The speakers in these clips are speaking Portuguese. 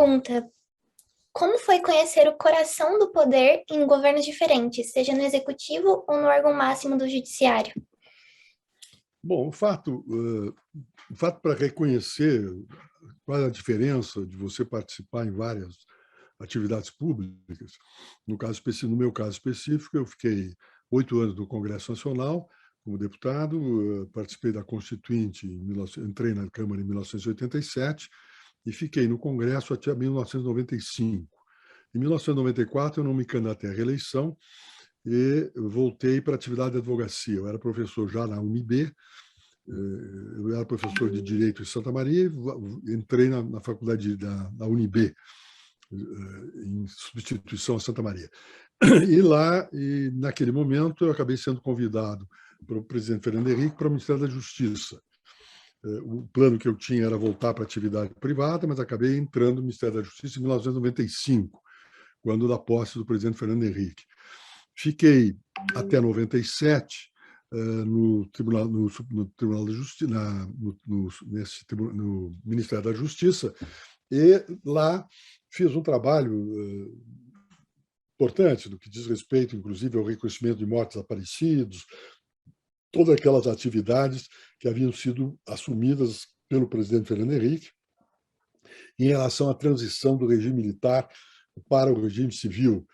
pergunta: como foi conhecer o coração do poder em governos diferentes, seja no executivo ou no órgão máximo do judiciário? Bom, o fato para reconhecer qual é a diferença de você participar em várias atividades públicas, no meu caso específico, eu fiquei 8 anos no Congresso Nacional como deputado, participei da Constituinte, entrei na Câmara em 1987 e fiquei no Congresso até 1995. Em 1994, eu não me candidatei à reeleição e voltei para a atividade de advocacia. Eu era professor já na UNB, eu era professor de Direito em Santa Maria e entrei na faculdade da UNB, em substituição a Santa Maria. E naquele momento, eu acabei sendo convidado pelo presidente Fernando Henrique para o Ministério da Justiça. O plano que eu tinha era voltar para a atividade privada, mas acabei entrando no Ministério da Justiça em 1995, quando da posse do presidente Fernando Henrique. Fiquei até 97 no Tribunal da Justiça, no Ministério da Justiça, e lá fiz um trabalho importante no que diz respeito, inclusive, ao reconhecimento de mortos desaparecidos, todas aquelas atividades que haviam sido assumidas pelo presidente Fernando Henrique em relação à transição do regime militar para o regime civil,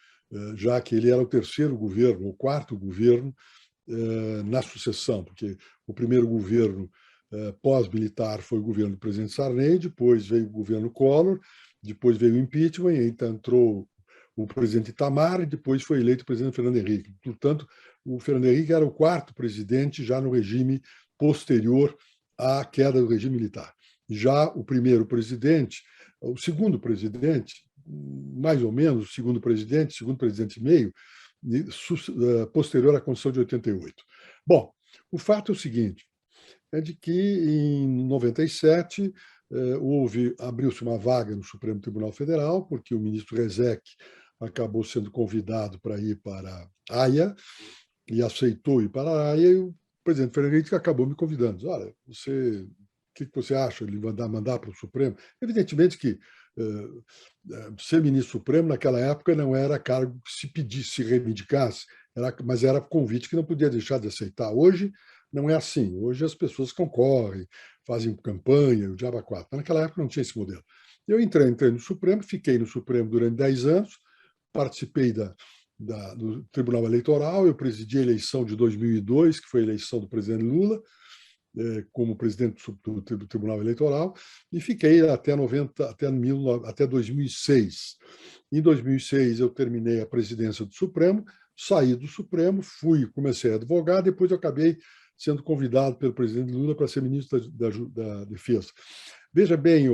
já que ele era o terceiro governo, o quarto governo na sucessão, porque o primeiro governo pós-militar foi o governo do presidente Sarney, depois veio o governo Collor, depois veio o impeachment, e então entrou o presidente Itamar, e depois foi eleito o presidente Fernando Henrique. Portanto, o Fernando Henrique era o quarto presidente já no regime posterior à queda do regime militar. Já o primeiro presidente, o segundo presidente, mais ou menos, o segundo presidente e meio, posterior à Constituição de 88. Bom, o fato é o seguinte, é de que em 97 abriu-se uma vaga no Supremo Tribunal Federal, porque o ministro Rezec acabou sendo convidado para ir para a Haia e aceitou ir para a Haia, e o presidente Fernando Henrique acabou me convidando. Diz, olha, o que você acha de mandar para o Supremo? Evidentemente que ser ministro supremo naquela época não era cargo que se pedisse, se reivindicasse, mas era convite que não podia deixar de aceitar. Hoje não é assim. Hoje as pessoas concorrem, fazem campanha, o diabo a quatro. Mas naquela época não tinha esse modelo. Eu entrei no Supremo, fiquei no Supremo durante 10 anos, participei do Tribunal Eleitoral, eu presidi a eleição de 2002, que foi a eleição do presidente Lula, como presidente do Tribunal Eleitoral, e fiquei até 2006. Em 2006, eu terminei a presidência do Supremo, saí do Supremo, comecei a advogar, depois eu acabei sendo convidado pelo presidente Lula para ser ministro da Defesa. Veja bem,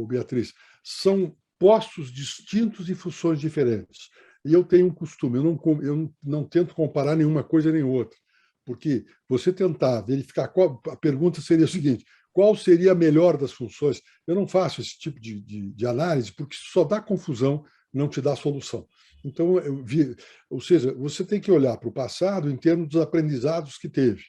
Beatriz, são postos distintos e funções diferentes. E eu tenho um costume, eu não tento comparar nenhuma coisa nem outra, porque você tentar verificar a pergunta seria a seguinte: qual seria a melhor das funções? Eu não faço esse tipo de análise, porque só dá confusão, não te dá solução. Então, ou seja, você tem que olhar para o passado em termos dos aprendizados que teve,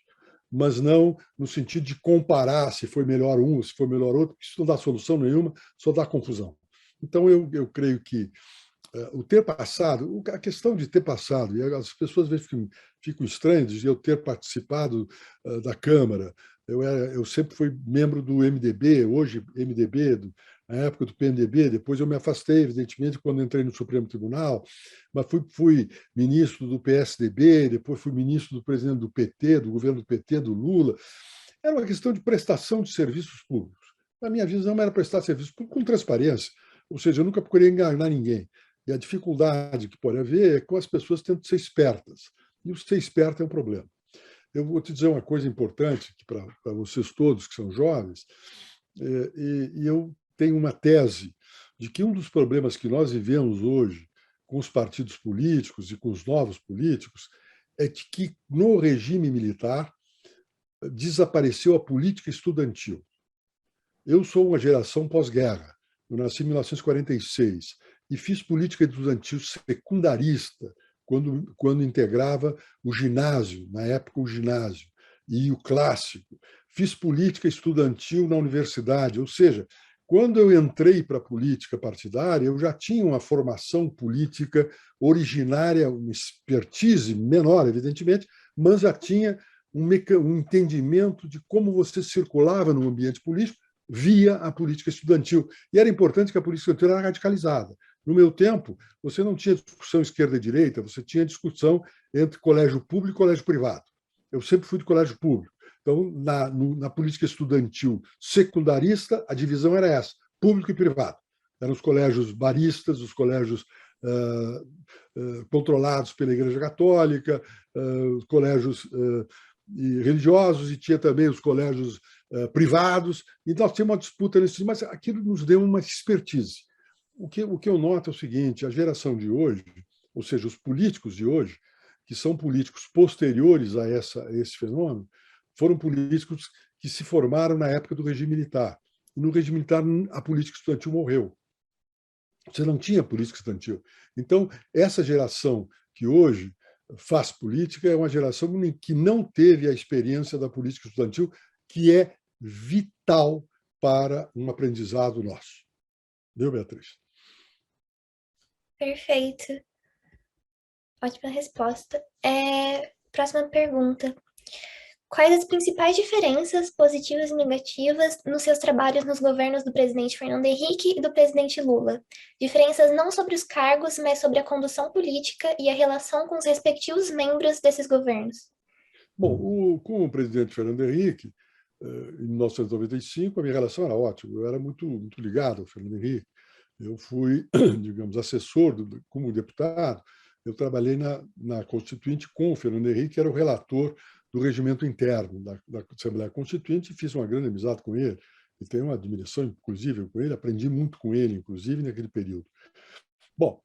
mas não no sentido de comparar se foi melhor um, se foi melhor outro, porque isso não dá solução nenhuma, só dá confusão. Então, eu creio que o ter passado, a questão de ter passado, e as pessoas às vezes ficam estranhas de eu ter participado da Câmara. Eu sempre fui membro do MDB, hoje MDB, na época do PMDB, depois eu me afastei, evidentemente, quando entrei no Supremo Tribunal, mas fui ministro do PSDB, depois fui ministro do presidente do PT, do governo do PT, do Lula. Era uma questão de prestação de serviços públicos. Na minha visão, era prestar serviços públicos com transparência, ou seja, eu nunca procurei enganar ninguém. E a dificuldade que pode haver é com as pessoas tentam ser espertas. E o ser esperto é um problema. Eu vou te dizer uma coisa importante para vocês todos que são jovens, e eu tenho uma tese de que um dos problemas que nós vivemos hoje com os partidos políticos e com os novos políticos é de que no regime militar desapareceu a política estudantil. Eu sou uma geração pós-guerra. Eu nasci em 1946 e fiz política estudantil secundarista quando integrava o ginásio, na época o ginásio, e o clássico. Fiz política estudantil na universidade, ou seja, Quando eu entrei para a política partidária, eu já tinha uma formação política originária, uma expertise menor, evidentemente, mas já tinha um entendimento de como você circulava no ambiente político via a política estudantil. E era importante que a política estudantil era radicalizada. No meu tempo, você não tinha discussão esquerda e direita, você tinha discussão entre colégio público e colégio privado. Eu sempre fui de colégio público. Então, na política estudantil secundarista, a divisão era essa, público e privado. Eram os colégios baristas, os colégios controlados pela Igreja Católica, os colégios religiosos, e tinha também os colégios privados. E nós tínhamos uma disputa nesse, mas aquilo nos deu uma expertise. O que eu noto é o seguinte: a geração de hoje, ou seja, os políticos de hoje, que são políticos posteriores a esse fenômeno, foram políticos que se formaram na época do regime militar. E no regime militar, a política estudantil morreu. Você não tinha política estudantil. Então, essa geração que hoje faz política é uma geração que não teve a experiência da política estudantil, que é vital para um aprendizado nosso. Viu, Beatriz? Perfeito. Ótima resposta. Próxima pergunta. Quais as principais diferenças, positivas e negativas, nos seus trabalhos nos governos do presidente Fernando Henrique e do presidente Lula? Diferenças não sobre os cargos, mas sobre a condução política e a relação com os respectivos membros desses governos. Bom, com o presidente Fernando Henrique, em 1995, a minha relação era ótima. Eu era muito, muito ligado ao Fernando Henrique. Eu fui, digamos, assessor como deputado. Eu trabalhei na Constituinte com o Fernando Henrique, que era o relator do regimento interno da Assembleia Constituinte, e fiz uma grande amizade com ele. E tenho uma admiração, inclusive, com ele. Aprendi muito com ele, inclusive, naquele período. Bom,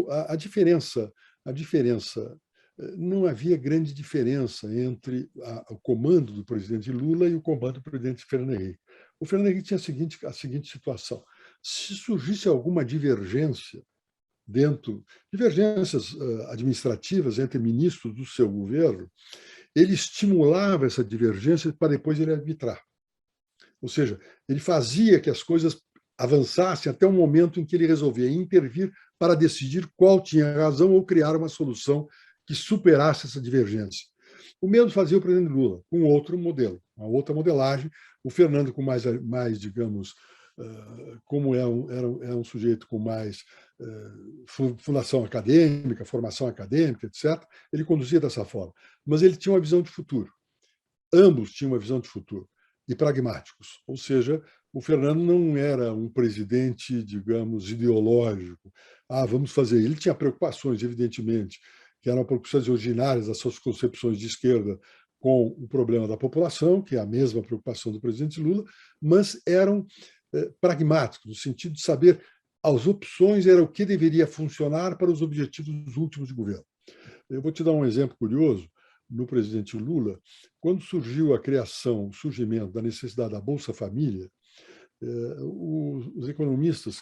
a diferença, não havia grande diferença entre o comando do presidente Lula e o comando do presidente Fernando Henrique. O Fernando Henrique tinha a seguinte situação: se surgisse alguma divergência divergências administrativas entre ministros do seu governo, ele estimulava essa divergência para depois ele arbitrar. Ou seja, ele fazia que as coisas avançassem até o momento em que ele resolvia intervir para decidir qual tinha razão ou criar uma solução que superasse essa divergência. O mesmo fazia o presidente Lula, com outro modelo, uma outra modelagem. O Fernando com mais digamos, como era um sujeito com mais fundação acadêmica, formação acadêmica, etc., ele conduzia dessa forma. Mas ele tinha uma visão de futuro. Ambos tinham uma visão de futuro e pragmáticos. Ou seja, o Fernando não era um presidente, digamos, ideológico. Vamos fazer. Ele tinha preocupações, evidentemente, que eram preocupações originárias das suas concepções de esquerda com o problema da população, que é a mesma preocupação do presidente Lula, mas eram pragmáticos, no sentido de saber as opções era o que deveria funcionar para os objetivos últimos de governo. Eu vou te dar um exemplo curioso. No presidente Lula, quando surgiu o surgimento da necessidade da Bolsa Família, os economistas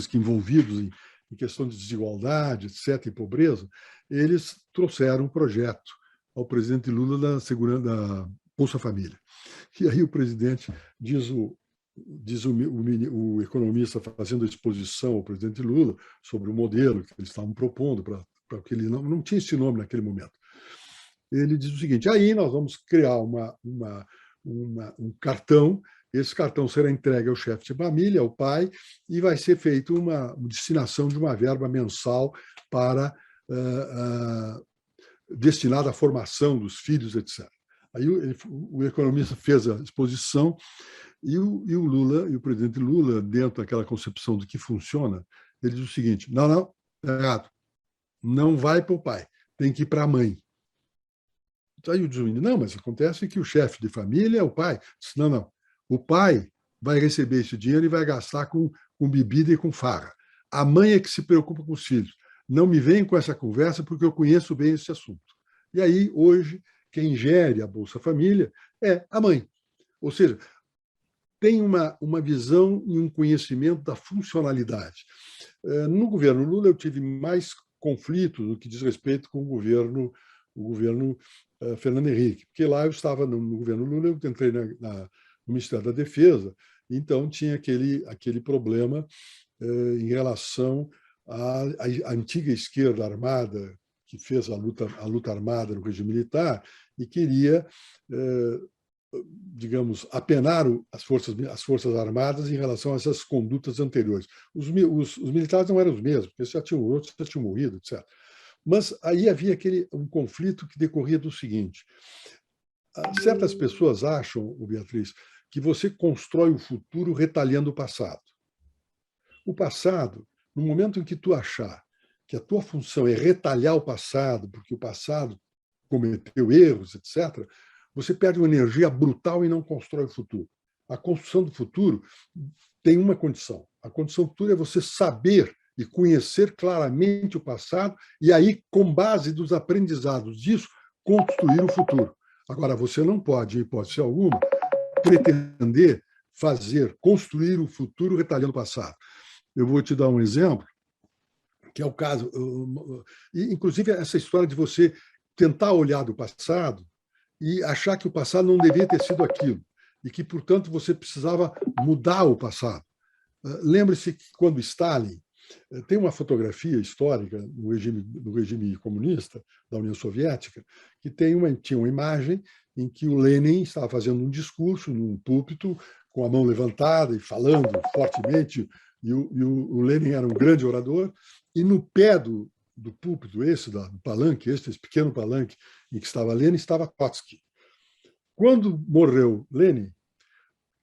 que envolvidos em questão de desigualdade, etc., e pobreza, eles trouxeram um projeto ao presidente Lula da Bolsa Família. E aí o presidente diz o economista fazendo a exposição ao presidente Lula sobre o modelo que eles estavam propondo porque ele não tinha esse nome naquele momento. Ele diz o seguinte: aí nós vamos criar um cartão, esse cartão será entregue ao chefe de família, ao pai, e vai ser feita uma destinação de uma verba mensal para destinada à formação dos filhos, etc. Aí o economista fez a exposição e o Lula, e o presidente Lula, dentro daquela concepção do que funciona, ele diz o seguinte: não, errado. Não vai para o pai, tem que ir para a mãe. Aí o menino: não, mas acontece que o chefe de família é o pai. Disse: não. O pai vai receber esse dinheiro e vai gastar com bebida e com farra. A mãe é que se preocupa com os filhos. Não me vem com essa conversa porque eu conheço bem esse assunto. E aí, hoje, quem gere a Bolsa Família é a mãe. Ou seja, tem uma visão e um conhecimento da funcionalidade. No governo Lula, eu tive mais conflito no que diz respeito com o governo Fernando Henrique, porque lá eu estava no governo Lula, eu entrei no Ministério da Defesa, então tinha aquele problema em relação à antiga esquerda armada, que fez a luta armada no regime militar, e queria, digamos, apenar as forças armadas em relação a essas condutas anteriores. Os militares não eram os mesmos, porque outros já tinham morrido, etc. Mas aí havia um conflito que decorria do seguinte: certas pessoas acham, Beatriz, que você constrói o futuro retalhando o passado. O passado, no momento em que tu achar que a tua função é retalhar o passado, porque o passado cometeu erros, etc., você perde uma energia brutal e não constrói o futuro. A construção do futuro tem uma condição. A condição do futuro é você saber e conhecer claramente o passado e aí, com base dos aprendizados disso, construir o futuro. Agora, você não pode, em hipótese alguma, pretender construir o futuro retalhando o passado. Eu vou te dar um exemplo, que é o caso, inclusive essa história de você tentar olhar do passado e achar que o passado não devia ter sido aquilo, e que, portanto, você precisava mudar o passado. Lembre-se que quando Stalin tem uma fotografia histórica no regime comunista da União Soviética, que tinha uma imagem em que o Lenin estava fazendo um discurso num púlpito, com a mão levantada e falando fortemente, e o Lenin era um grande orador, e no pé do púlpito, do palanque, esse pequeno palanque em que estava Lenin, estava Trotsky. Quando morreu Lenin,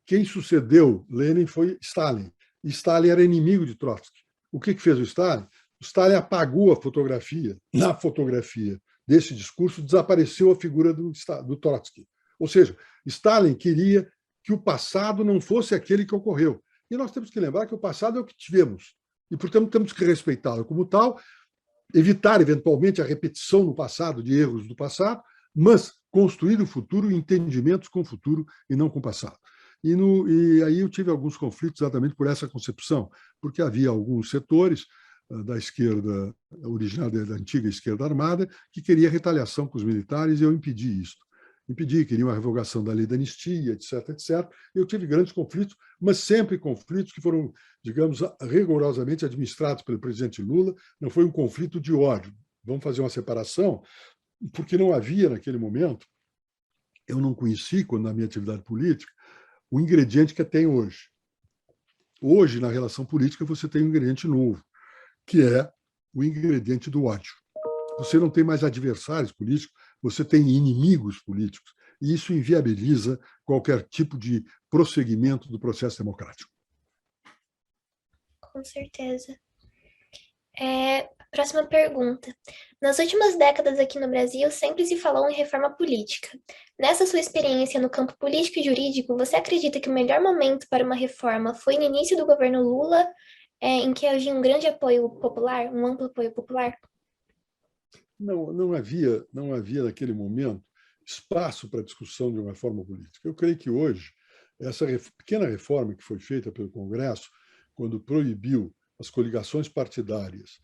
quem sucedeu Lenin foi Stalin. E Stalin era inimigo de Trotsky. O que fez o Stalin? O Stalin apagou a fotografia. Na fotografia desse discurso, desapareceu a figura do Trotsky. Ou seja, Stalin queria que o passado não fosse aquele que ocorreu. E nós temos que lembrar que o passado é o que tivemos. E, portanto, temos que respeitá-lo como tal, evitar, eventualmente, a repetição no passado de erros do passado, mas construir o futuro, entendimentos com o futuro e não com o passado. E aí eu tive alguns conflitos exatamente por essa concepção, porque havia alguns setores da esquerda, originária da antiga esquerda armada, que queria retaliação com os militares, e eu impedi isso. Impedi, queriam a revogação da lei da anistia, etc., etc. Eu tive grandes conflitos, mas sempre conflitos que foram, digamos, rigorosamente administrados pelo presidente Lula. Não foi um conflito de ódio. Vamos fazer uma separação, porque não havia, naquele momento, eu não conheci, quando na minha atividade política, o ingrediente que tem hoje. Hoje, na relação política, você tem um ingrediente novo, que é o ingrediente do ódio. Você não tem mais adversários políticos, você tem inimigos políticos, e isso inviabiliza qualquer tipo de prosseguimento do processo democrático. Com certeza. Próxima pergunta. Nas últimas décadas aqui no Brasil, sempre se falou em reforma política. Nessa sua experiência no campo político e jurídico, você acredita que o melhor momento para uma reforma foi no início do governo Lula, em que havia um grande apoio popular, um amplo apoio popular? Não havia naquele momento espaço para discussão de uma reforma política. Eu creio que hoje, essa pequena reforma que foi feita pelo Congresso, quando proibiu as coligações partidárias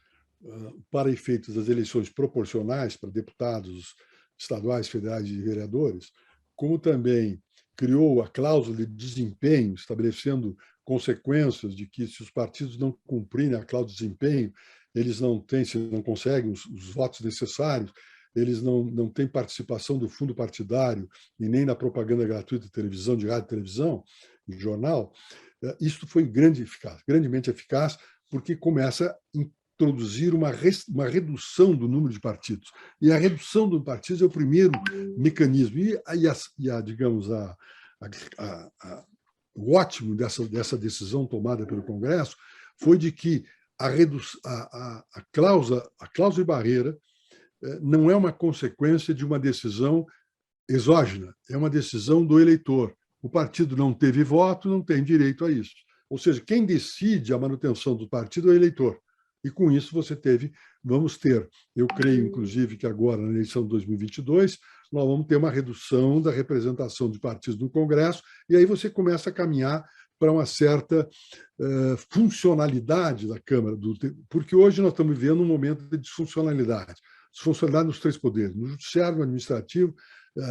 para efeitos das eleições proporcionais para deputados estaduais, federais e vereadores, como também criou a cláusula de desempenho, estabelecendo consequências de que, se os partidos não cumprirem a cláusula de desempenho, eles se não conseguem os votos necessários, eles não têm participação do fundo partidário e nem na propaganda gratuita de televisão, de rádio e televisão, de jornal. Isso foi grandemente eficaz, porque começa a introduzir uma redução do número de partidos. E a redução do partidos é o primeiro mecanismo. Digamos, o ótimo dessa decisão tomada pelo Congresso foi de que a cláusula de barreira não é uma consequência de uma decisão exógena, é uma decisão do eleitor. O partido não teve voto, não tem direito a isso. Ou seja, quem decide a manutenção do partido é o eleitor. E com isso vamos ter, eu creio, inclusive, que agora, na eleição de 2022, nós vamos ter uma redução da representação de partidos no Congresso, e aí você começa a caminhar para uma certa funcionalidade da Câmara, porque hoje nós estamos vivendo um momento de disfuncionalidade nos três poderes, no judiciário, no administrativo,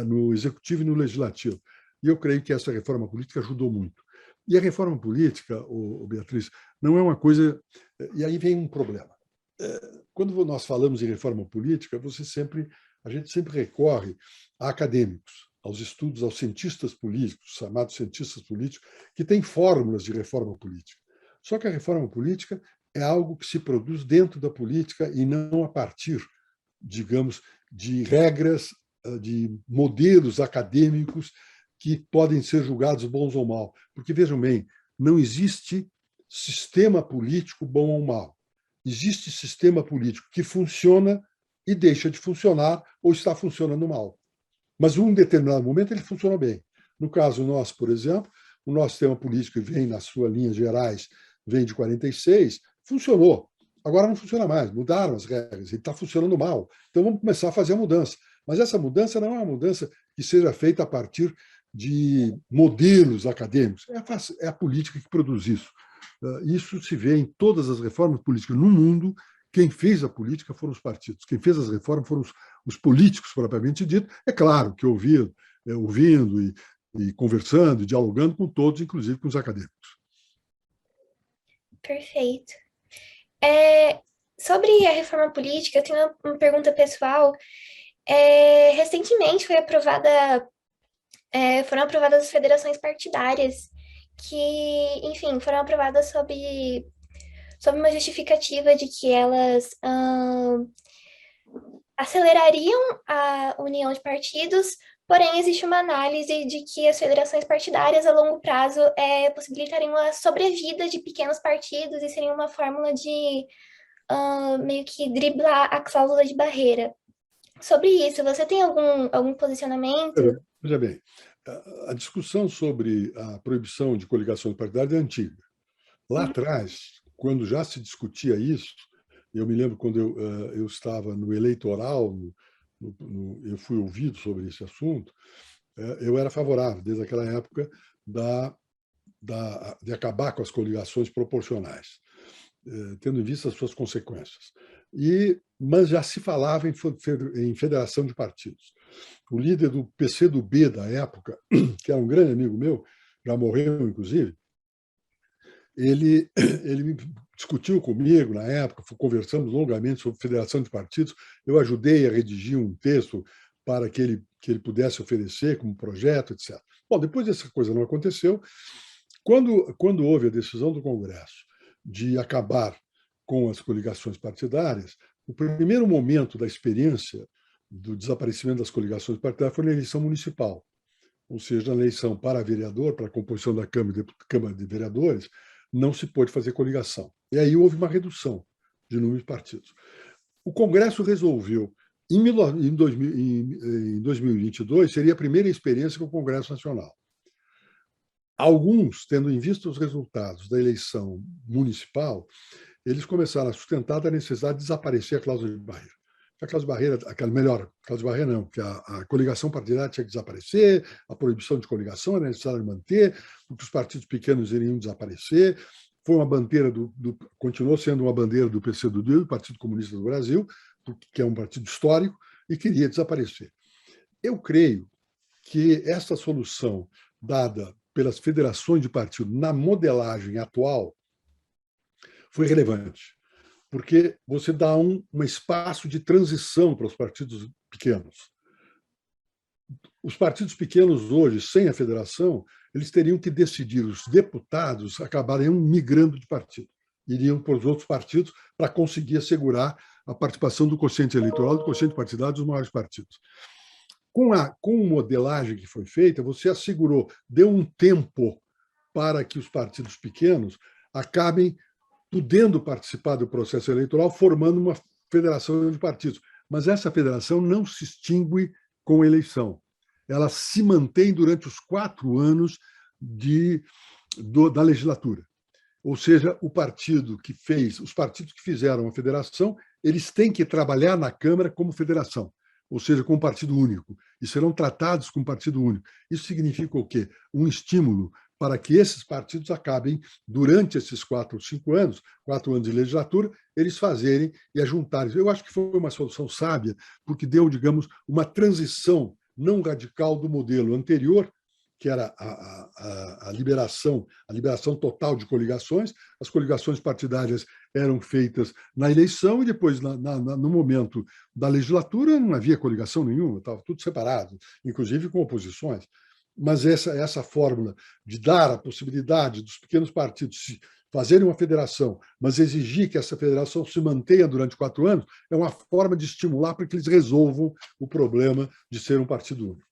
no executivo e no legislativo. E eu creio que essa reforma política ajudou muito. E a reforma política, Beatriz, não é uma coisa... E aí vem um problema. Quando nós falamos em reforma política, a gente sempre recorre a acadêmicos, aos estudos, aos cientistas políticos, chamados cientistas políticos, que têm fórmulas de reforma política. Só que a reforma política é algo que se produz dentro da política e não a partir, digamos, de regras, de modelos acadêmicos que podem ser julgados bons ou mal. Porque, vejam bem, não existe sistema político bom ou mal. Existe sistema político que funciona e deixa de funcionar ou está funcionando mal. Mas, em um determinado momento, ele funciona bem. No caso nosso, por exemplo, o nosso sistema político, que vem nas suas linhas gerais, vem de 46, funcionou. Agora não funciona mais, mudaram as regras, ele está funcionando mal. Então, vamos começar a fazer a mudança. Mas essa mudança não é uma mudança que seja feita a partir de modelos acadêmicos. É a política que produz isso. Isso se vê em todas as reformas políticas no mundo. Quem fez a política foram os partidos. Quem fez as reformas foram os políticos, propriamente dito. É claro que ouvindo e conversando, e dialogando com todos, inclusive com os acadêmicos. Perfeito. Sobre a reforma política, eu tenho uma pergunta pessoal. Recentemente foram aprovadas as federações partidárias, que, enfim, foram aprovadas sob uma justificativa de que elas acelerariam a união de partidos, porém existe uma análise de que as federações partidárias a longo prazo possibilitariam a sobrevida de pequenos partidos e seriam uma fórmula de meio que driblar a cláusula de barreira. Sobre isso, você tem algum posicionamento? Veja bem, a discussão sobre a proibição de coligações partidárias é antiga. Lá atrás, quando já se discutia isso, eu me lembro quando eu estava no eleitoral, eu fui ouvido sobre esse assunto, eu era favorável, desde aquela época, de acabar com as coligações proporcionais, tendo em vista as suas consequências. Mas já se falava em federação de partidos. O líder do PCdoB da época, que era um grande amigo meu, já morreu, inclusive, ele discutiu comigo na época, conversamos longamente sobre federação de partidos, eu ajudei a redigir um texto para que ele pudesse oferecer como projeto, etc. Bom, depois dessa coisa não aconteceu. Quando houve a decisão do Congresso de acabar com as coligações partidárias, o primeiro momento da experiência do desaparecimento das coligações partidárias foi na eleição municipal, ou seja, na eleição para vereador, para a composição da Câmara de Vereadores, não se pôde fazer coligação. E aí houve uma redução de número de partidos. O Congresso resolveu, em 2022, seria a primeira experiência com o Congresso Nacional. Alguns, tendo em vista os resultados da eleição municipal, eles começaram a sustentar a necessidade de desaparecer a cláusula de barreira. A cláusula de barreira, a cláusula de barreira não, que a coligação partidária tinha que desaparecer, a proibição de coligação era necessário manter, porque os partidos pequenos iriam desaparecer. Foi uma bandeira continuou sendo uma bandeira do PCdoB, do Partido Comunista do Brasil, que é um partido histórico, e queria desaparecer. Eu creio que essa solução dada pelas federações de partido na modelagem atual foi relevante, porque você dá um espaço de transição para os partidos pequenos. Os partidos pequenos hoje, sem a federação, eles teriam que decidir, os deputados acabariam migrando de partido, iriam para os outros partidos para conseguir assegurar a participação do quociente eleitoral, do quociente partidário dos maiores partidos. Com a modelagem que foi feita, você assegurou, deu um tempo para que os partidos pequenos acabem podendo participar do processo eleitoral, formando uma federação de partidos. Mas essa federação não se extingue com a eleição. Ela se mantém durante os 4 anos da legislatura. Ou seja, os partidos que fizeram a federação, eles têm que trabalhar na Câmara como federação, ou seja, como partido único, e serão tratados como partido único. Isso significa o quê? Um estímulo para que esses partidos acabem, durante esses 4 ou 5 anos, 4 anos de legislatura, eles fazerem e ajuntarem. Eu acho que foi uma solução sábia, porque deu, digamos, uma transição não radical do modelo anterior, que era a liberação total de coligações. As coligações partidárias eram feitas na eleição e depois, no momento da legislatura, não havia coligação nenhuma, estava tudo separado, inclusive com oposições. Mas essa fórmula de dar a possibilidade dos pequenos partidos fazerem uma federação, mas exigir que essa federação se mantenha durante 4 anos, é uma forma de estimular para que eles resolvam o problema de ser um partido único.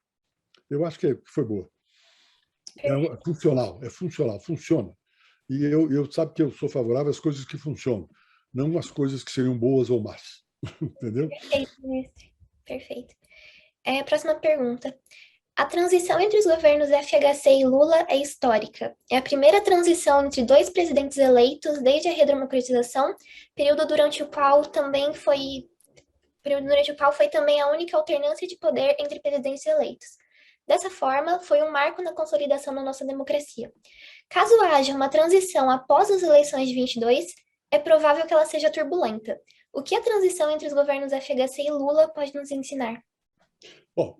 Eu acho que foi boa. É funcional, funciona. E eu sabe que eu sou favorável às coisas que funcionam, não às coisas que seriam boas ou más. Entendeu? Perfeito, mestre. Perfeito. Próxima pergunta. A transição entre os governos FHC e Lula é histórica. É a primeira transição entre 2 presidentes eleitos desde a redemocratização, período durante o qual foi também a única alternância de poder entre presidentes eleitos. Dessa forma, foi um marco na consolidação da nossa democracia. Caso haja uma transição após as eleições de 22, é provável que ela seja turbulenta. O que a transição entre os governos FHC e Lula pode nos ensinar? Bom,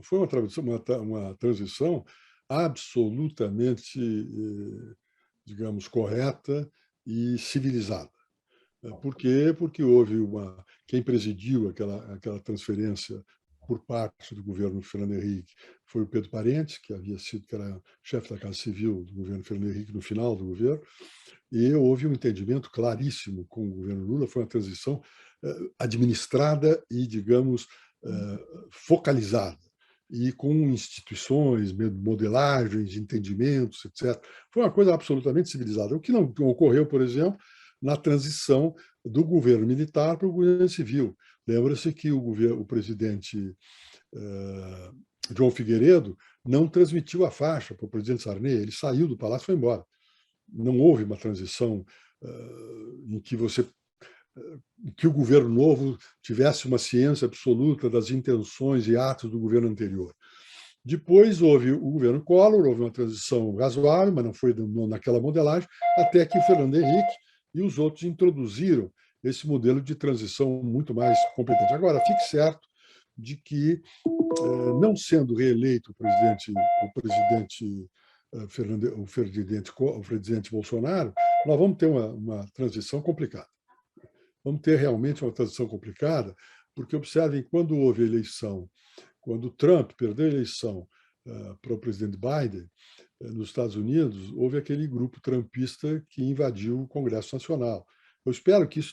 foi uma transição absolutamente, digamos, correta e civilizada. Por quê? Porque houve quem presidiu aquela transferência por parte do governo Fernando Henrique foi o Pedro Parente, que era chefe da Casa Civil do governo Fernando Henrique no final do governo, e houve um entendimento claríssimo com o governo Lula. Foi uma transição administrada e, digamos, focalizada, e com instituições, modelagens, entendimentos, etc. Foi uma coisa absolutamente civilizada. O que não ocorreu, por exemplo, na transição do governo militar para o governo civil. Lembra-se que o presidente João Figueiredo não transmitiu a faixa para o presidente Sarney, ele saiu do palácio e foi embora. Não houve uma transição em que o governo novo tivesse uma ciência absoluta das intenções e atos do governo anterior. Depois houve o governo Collor, houve uma transição razoável, mas não foi naquela modelagem, até que o Fernando Henrique e os outros introduziram esse modelo de transição muito mais competente. Agora, fique certo de que, não sendo reeleito o presidente Bolsonaro, nós vamos ter uma transição complicada. Vamos ter realmente uma transição complicada, porque, observem, quando houve eleição, quando Trump perdeu a eleição para o presidente Biden, nos Estados Unidos, houve aquele grupo trumpista que invadiu o Congresso Nacional. Eu espero que isso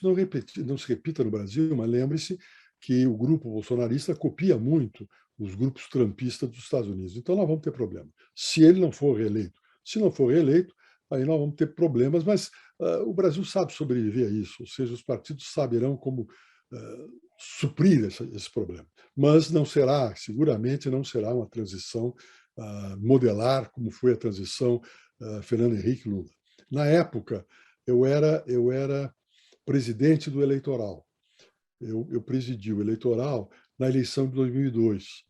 não se repita no Brasil, mas lembre-se que o grupo bolsonarista copia muito os grupos trumpistas dos Estados Unidos. Então, nós vamos ter problema, se ele não for reeleito. Se não for reeleito, aí nós vamos ter problemas, mas o Brasil sabe sobreviver a isso, ou seja, os partidos saberão como suprir esse problema. Mas não será, seguramente não será uma transição modelar como foi a transição Fernando Henrique Lula. Na época, eu era presidente do eleitoral. Eu presidi o eleitoral na eleição de 2002.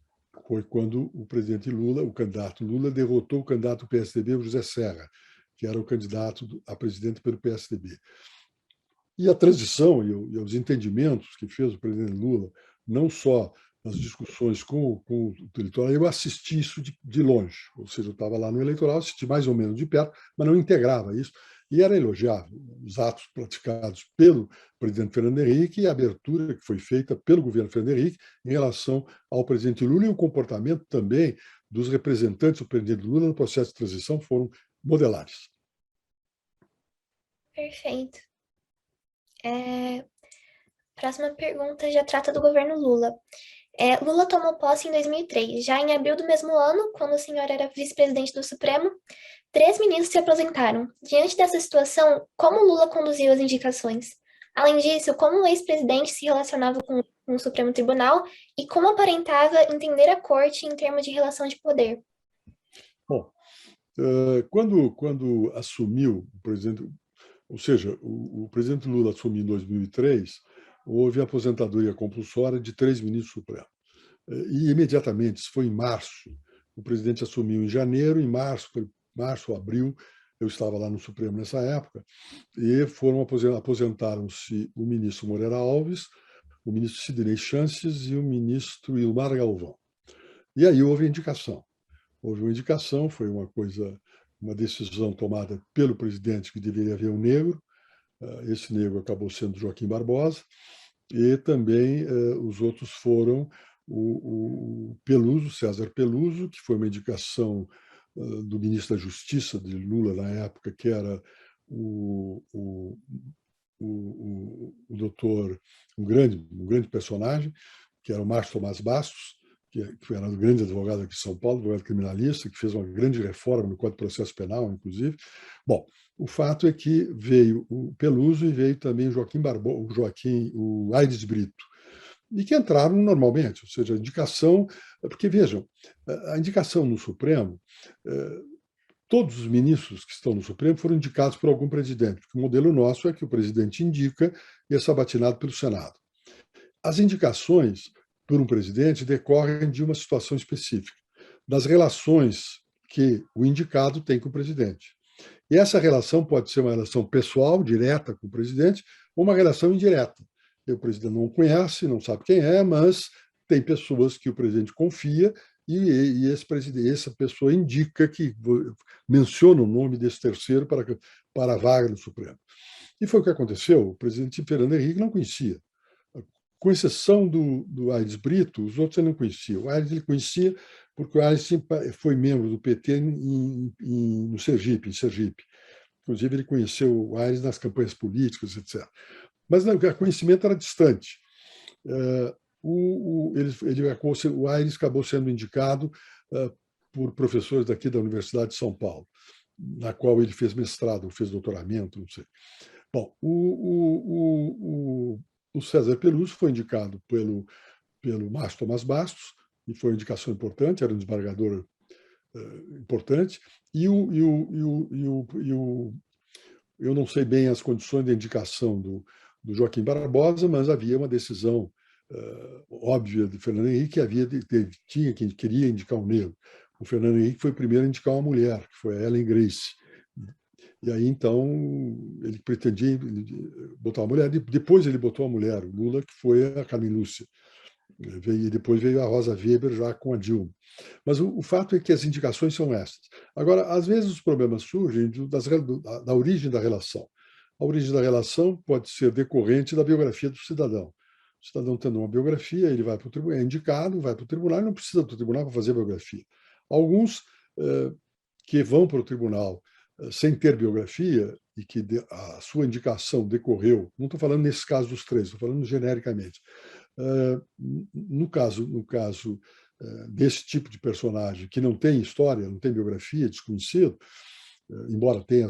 Foi quando o presidente Lula, o candidato Lula, derrotou o candidato do PSDB, o José Serra, que era o candidato a presidente pelo PSDB. E a transição e os entendimentos que fez o presidente Lula, não só nas discussões com o eleitoral, eu assisti isso de longe. Ou seja, eu estava lá no eleitoral, assisti mais ou menos de perto, mas não integrava isso. E era elogiável os atos praticados pelo presidente Fernando Henrique e a abertura que foi feita pelo governo Fernando Henrique em relação ao presidente Lula, e o comportamento também dos representantes do presidente Lula no processo de transição foram modelares. Perfeito. Próxima pergunta já trata do governo Lula. Lula tomou posse em 2003. Já em abril do mesmo ano, quando o senhor era vice-presidente do Supremo, 3 ministros se aposentaram. Diante dessa situação, como Lula conduziu as indicações? Além disso, como o ex-presidente se relacionava com o Supremo Tribunal e como aparentava entender a corte em termos de relação de poder? Bom, quando assumiu o presidente, ou seja, o presidente Lula assumiu em 2003, houve a aposentadoria compulsória de 3 ministros supremos. E imediatamente, isso foi em março, o presidente assumiu em janeiro, em março, abril, eu estava lá no Supremo nessa época, e aposentaram-se o ministro Moreira Alves, o ministro Sidney Chances e o ministro Ilmar Galvão. E aí houve indicação. houve uma indicação, foi uma decisão tomada pelo presidente que deveria haver um negro. Esse negro acabou sendo Joaquim Barbosa, e também os outros foram o Peluso, César Peluso, que foi uma indicação do ministro da Justiça de Lula na época, que era o doutor, um grande personagem, que era o Márcio Tomás Bastos, que era um grande advogado aqui em São Paulo, advogado criminalista, que fez uma grande reforma no Código de Processo Penal, inclusive. Bom, o fato é que veio o Peluso e veio também o Aires Brito, e que entraram normalmente, ou seja, a indicação, porque vejam, a indicação no Supremo, todos os ministros que estão no Supremo foram indicados por algum presidente, porque o modelo nosso é que o presidente indica e é sabatinado pelo Senado. As indicações por um presidente decorrem de uma situação específica, das relações que o indicado tem com o presidente. E essa relação pode ser uma relação pessoal, direta com o presidente, ou uma relação indireta. O presidente não conhece, não sabe quem é, mas tem pessoas que o presidente confia e essa pessoa indica que menciona o nome desse terceiro para a vaga no Supremo. E foi o que aconteceu. O presidente Fernando Henrique não conhecia. Com exceção do Aires Brito, os outros ele não conhecia. O Aires ele conhecia porque o Aires foi membro do PT no Sergipe, em Sergipe. Inclusive, ele conheceu o Aires nas campanhas políticas, etc. Mas o conhecimento era distante. O Aires acabou sendo indicado por professores daqui da Universidade de São Paulo, na qual ele fez mestrado, fez doutoramento, não sei. Bom, o César Peluso foi indicado pelo Márcio Tomás Bastos, e foi uma indicação importante, era um desembargador importante, eu não sei bem as condições de indicação do Joaquim Barbosa, mas havia uma decisão óbvia de Fernando Henrique que queria indicar um negro. O Fernando Henrique foi o primeiro a indicar uma mulher, que foi a Ellen Grace. E aí, então, ele pretendia botar uma mulher. Depois ele botou a mulher, o Lula, que foi a Carmen Lúcia. E depois veio a Rosa Weber já com a Dilma. Mas o fato é que as indicações são essas. Agora, às vezes os problemas surgem da origem da relação. A origem da relação pode ser decorrente da biografia do cidadão. O cidadão tendo uma biografia, ele vai para o tribunal, é indicado, vai para o tribunal e não precisa do tribunal para fazer a biografia. Alguns que vão para o tribunal sem ter biografia e que a sua indicação decorreu, não estou falando nesse caso dos três, estou falando genericamente. No caso desse tipo de personagem que não tem história, não tem biografia, desconhecido, embora tenha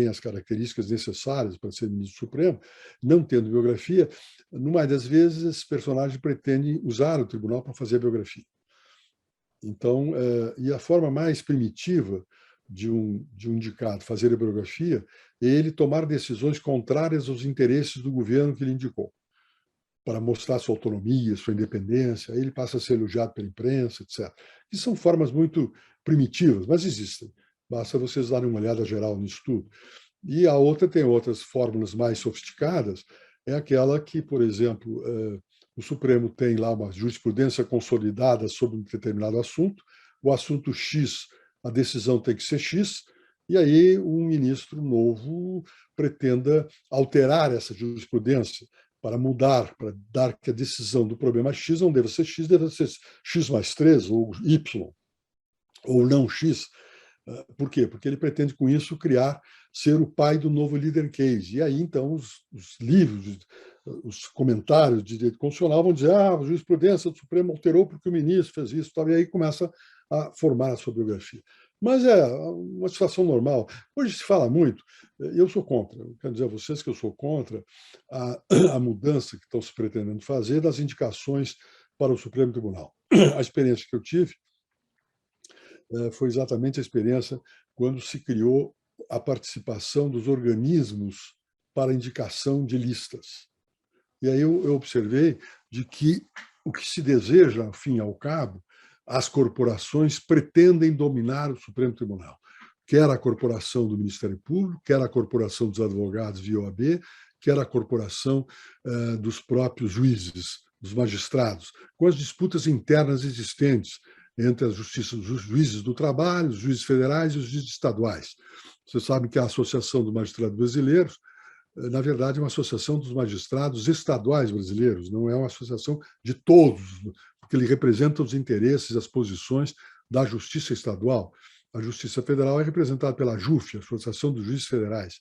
as características necessárias para ser ministro supremo, não tendo biografia, numa das vezes esse personagem pretende usar o tribunal para fazer a biografia. Então, e a forma mais primitiva de um indicado fazer a biografia é ele tomar decisões contrárias aos interesses do governo que ele indicou, para mostrar sua autonomia, sua independência. Aí ele passa a ser elogiado pela imprensa, etc. E são formas muito primitivas, mas existem. Basta vocês darem uma olhada geral nisso tudo. E a outra tem outras fórmulas mais sofisticadas, é aquela que, por exemplo, o Supremo tem lá uma jurisprudência consolidada sobre um determinado assunto, o assunto X, a decisão tem que ser X, e aí um ministro novo pretenda alterar essa jurisprudência para mudar, para dar que a decisão do problema X não deva ser X, deve ser X mais 3 ou Y, ou não X. Por quê? Porque ele pretende, com isso, ser o pai do novo líder case. E aí, então, os livros, os comentários de direito constitucional vão dizer a jurisprudência do Supremo alterou porque o ministro fez isso, e aí começa a formar a sua biografia. Mas é uma situação normal. Hoje se fala muito, eu sou contra, quero dizer a vocês que eu sou contra a mudança que estão se pretendendo fazer das indicações para o Supremo Tribunal. A experiência que eu tive foi exatamente a experiência quando se criou a participação dos organismos para indicação de listas. E aí eu observei de que o que se deseja, ao fim e ao cabo, as corporações pretendem dominar o Supremo Tribunal. Quer a corporação do Ministério Público, quer a corporação dos advogados via OAB, quer a corporação dos próprios juízes, dos magistrados, com as disputas internas existentes entre as justiças, os juízes do trabalho, os juízes federais e os juízes estaduais. Você sabe que a Associação dos Magistrados Brasileiros, na verdade, é uma associação dos magistrados estaduais brasileiros, não é uma associação de todos, porque ele representa os interesses, as posições da Justiça Estadual. A Justiça Federal é representada pela JUF, a Associação dos Juízes Federais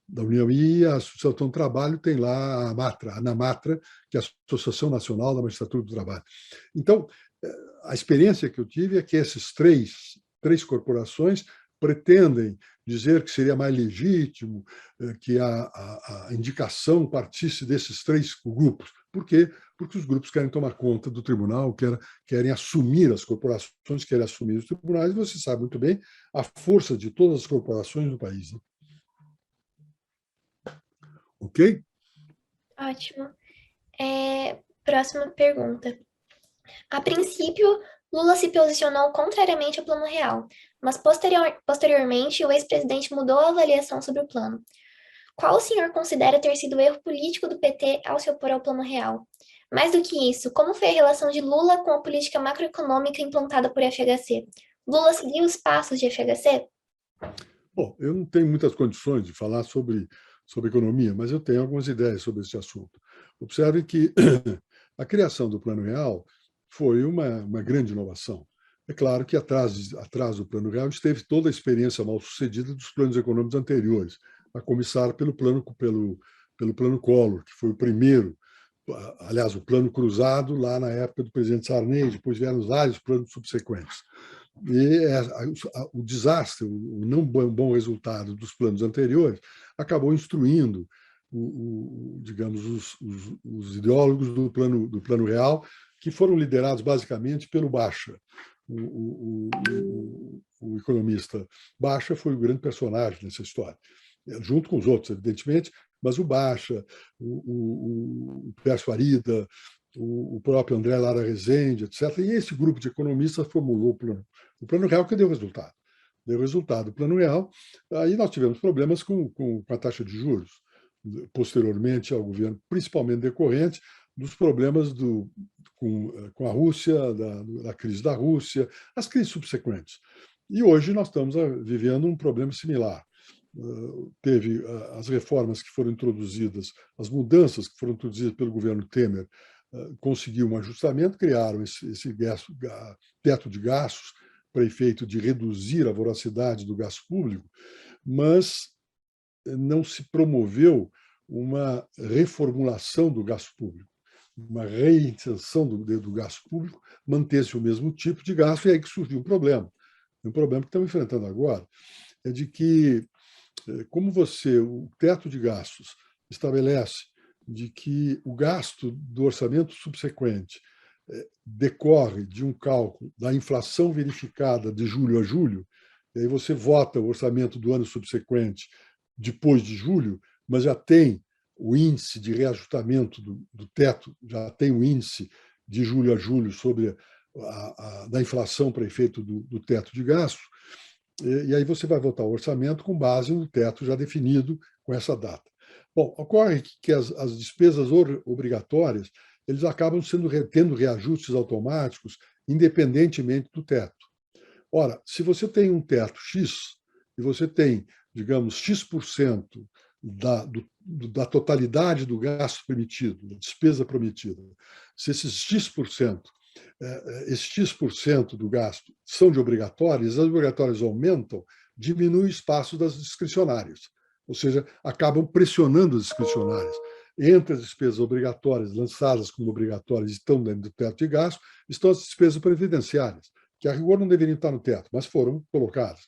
da União, e a Associação do Trabalho tem lá a MATRA, a ANAMATRA, que é a Associação Nacional da Magistratura do Trabalho. Então, a experiência que eu tive é que essas três corporações pretendem dizer que seria mais legítimo que a indicação partisse desses três grupos. Por quê? Porque os grupos querem tomar conta do tribunal, querem assumir as corporações, querem assumir os tribunais, e você sabe muito bem a força de todas as corporações no país. Né? Ok? Ótimo. Próxima pergunta. A princípio, Lula se posicionou contrariamente ao Plano Real, mas posteriormente o ex-presidente mudou a avaliação sobre o plano. Qual o senhor considera ter sido o erro político do PT ao se opor ao Plano Real? Mais do que isso, como foi a relação de Lula com a política macroeconômica implantada por FHC? Lula seguiu os passos de FHC? Bom, eu não tenho muitas condições de falar sobre economia, mas eu tenho algumas ideias sobre esse assunto. Observe que a criação do Plano Real foi uma grande inovação. É claro que atrás do Plano Real esteve toda a experiência mal-sucedida dos planos econômicos anteriores, a começar pelo plano Collor, que foi o primeiro, aliás, o plano cruzado lá na época do presidente Sarney, depois vieram vários planos subsequentes. E o desastre, o não bom resultado dos planos anteriores, acabou instruindo digamos, os ideólogos do plano Real, que foram liderados basicamente pelo Baixa. O economista Baixa foi o grande personagem nessa história, junto com os outros, evidentemente, mas o Baixa, o Pércio Arida, o próprio André Lara Rezende, etc. E esse grupo de economistas formulou o Plano Real, que deu resultado. Deu resultado o Plano Real. Aí nós tivemos problemas com a taxa de juros, posteriormente ao governo, principalmente decorrente dos problemas com a Rússia, da crise da Rússia, as crises subsequentes. E hoje nós estamos vivendo um problema similar. Teve as reformas que foram introduzidas, as mudanças que foram introduzidas pelo governo Temer, conseguiu um ajustamento, criaram esse teto de gastos para efeito de reduzir a voracidade do gasto público, mas não se promoveu uma reformulação do gasto público, uma reinserção do gasto público, manter-se o mesmo tipo de gasto, e aí que surgiu um problema. Um problema que estamos enfrentando agora é de que, como o teto de gastos estabelece de que o gasto do orçamento subsequente decorre de um cálculo da inflação verificada de julho a julho, e aí você vota o orçamento do ano subsequente depois de julho, mas já tem o índice de reajustamento do teto, já tem o índice de julho a julho sobre da inflação para efeito do teto de gasto, e aí você vai votar o orçamento com base no teto já definido com essa data. Bom, ocorre que as despesas obrigatórias eles acabam tendo reajustes automáticos independentemente do teto. Ora, se você tem um teto X e você tem, digamos, X% da totalidade do gasto permitido, da despesa prometida, se esses X%, esse X% do gasto são de obrigatórias, as obrigatórias aumentam, diminui o espaço das discricionárias. Ou seja, acabam pressionando as discricionárias. Entre as despesas obrigatórias, lançadas como obrigatórias, estão dentro do teto de gasto, estão as despesas previdenciárias, que a rigor não deveriam estar no teto, mas foram colocadas.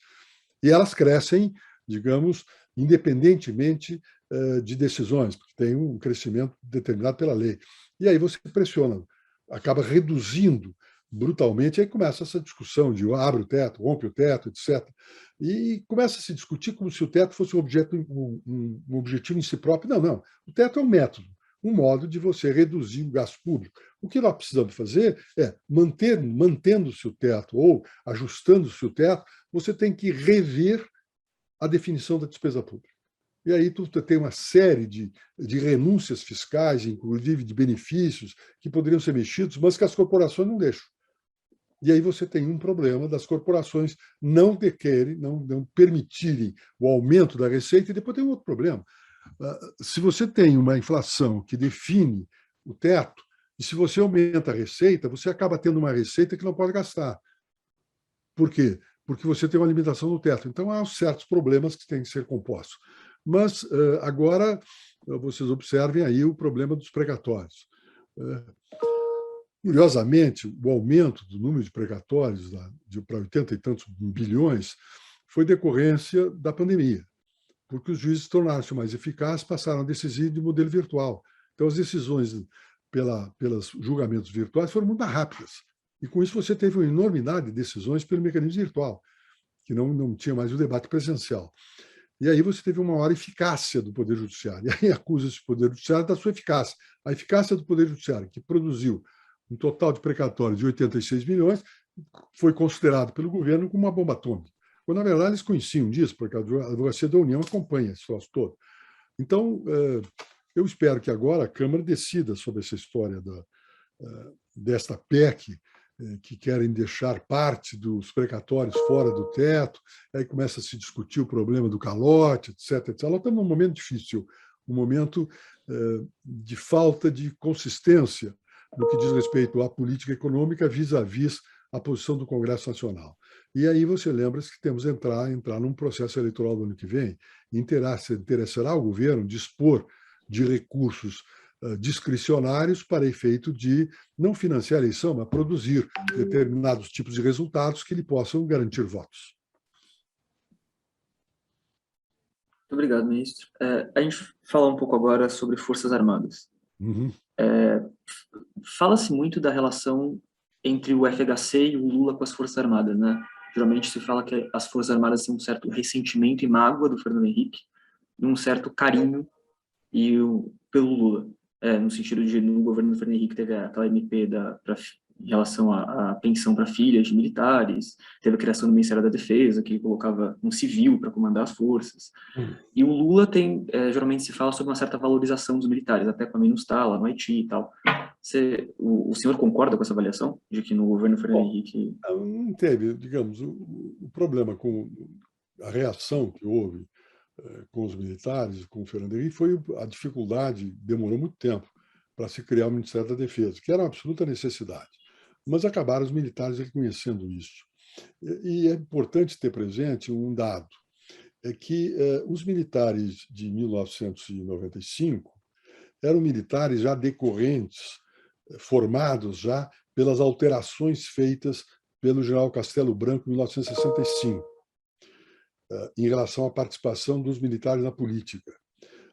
E elas crescem, digamos, independentemente de decisões, porque tem um crescimento determinado pela lei. E aí você pressiona, acaba reduzindo brutalmente, aí começa essa discussão de abre o teto, rompe o teto, etc. E começa a se discutir como se o teto fosse um objetivo em si próprio. Não, não. O teto é um método, um modo de você reduzir o gasto público. O que nós precisamos fazer é, mantendo-se o teto ou ajustando-se o teto, você tem que rever a definição da despesa pública. E aí tu tem uma série de renúncias fiscais, inclusive de benefícios, que poderiam ser mexidos, mas que as corporações não deixam. E aí você tem um problema das corporações não querem, não permitirem o aumento da receita, e depois tem um outro problema. Se você tem uma inflação que define o teto, e se você aumenta a receita, você acaba tendo uma receita que não pode gastar. Por quê? Porque você tem uma limitação no teto. Então, há certos problemas que têm que ser compostos. Mas, agora, vocês observem aí o problema dos precatórios. Curiosamente, o aumento do número de precatórios para 80 e tantos bilhões foi decorrência da pandemia, porque os juízes tornaram-se mais eficazes, passaram a decidir de modelo virtual. Então, as decisões pelos julgamentos virtuais foram muito mais rápidas. E, com isso, você teve uma enormidade de decisões pelo mecanismo virtual, que não tinha mais o debate presencial. E aí você teve uma maior eficácia do Poder Judiciário. E aí acusa-se o Poder Judiciário da sua eficácia. A eficácia do Poder Judiciário, que produziu um total de precatórios de 86 milhões, foi considerado pelo governo como uma bomba atômica. Quando, na verdade, eles conheciam disso, porque a Advocacia da União acompanha esse troço todo. Então, eu espero que agora a Câmara decida sobre essa história desta PEC, que querem deixar parte dos precatórios fora do teto, aí começa a se discutir o problema do calote, etc. etc. Nós estamos num momento difícil, um momento de falta de consistência no que diz respeito à política econômica vis-à-vis a posição do Congresso Nacional. E aí você lembra-se que temos que entrar num processo eleitoral do ano que vem, e interessará ao governo dispor de recursos discricionários para efeito de não financiar a eleição, mas produzir determinados tipos de resultados que lhe possam garantir votos. Muito obrigado, ministro. A gente fala um pouco agora sobre Forças Armadas. Uhum. Fala-se muito da relação entre o FHC e o Lula com as Forças Armadas, né? Geralmente se fala que as Forças Armadas têm um certo ressentimento e mágoa do Fernando Henrique e um certo carinho pelo Lula. No sentido de, no governo do Fernando Henrique, teve aquela MP em relação à pensão para filhas de militares, teve a criação do Ministério da Defesa, que colocava um civil para comandar as forças. E o Lula geralmente se fala sobre uma certa valorização dos militares, até com a MINUSTAH, lá no Haiti e tal. O senhor concorda com essa avaliação, de que no governo Fernando Henrique... Não teve, digamos, o problema com a reação que houve com os militares, com o Fernando Henrique, foi a dificuldade, demorou muito tempo para se criar o Ministério da Defesa, que era uma absoluta necessidade. Mas acabaram os militares reconhecendo isso. E é importante ter presente um dado, é que os militares de 1995 eram militares já decorrentes, formados já pelas alterações feitas pelo general Castelo Branco em 1965, em relação à participação dos militares na política.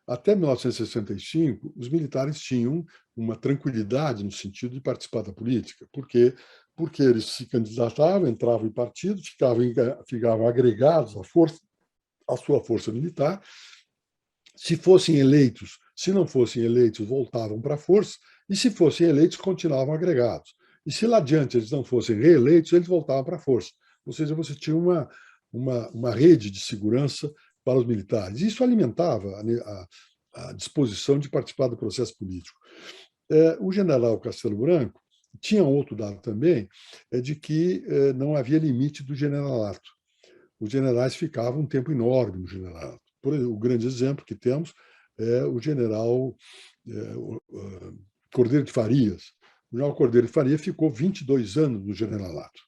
Até 1965, os militares tinham uma tranquilidade no sentido de participar da política. Por quê? Porque eles se candidatavam, entravam em partido, ficavam agregados à sua força militar. Se fossem eleitos, se não fossem eleitos, voltavam para a força, e se fossem eleitos, continuavam agregados. E se lá adiante eles não fossem reeleitos, eles voltavam para a força. Ou seja, você tinha uma rede de segurança para os militares. Isso alimentava a disposição de participar do processo político. O general Castelo Branco tinha outro dado também, de que não havia limite do generalato. Os generais ficavam um tempo enorme no generalato. O grande exemplo que temos é o general Cordeiro de Farias. O general Cordeiro de Farias ficou 22 anos no generalato.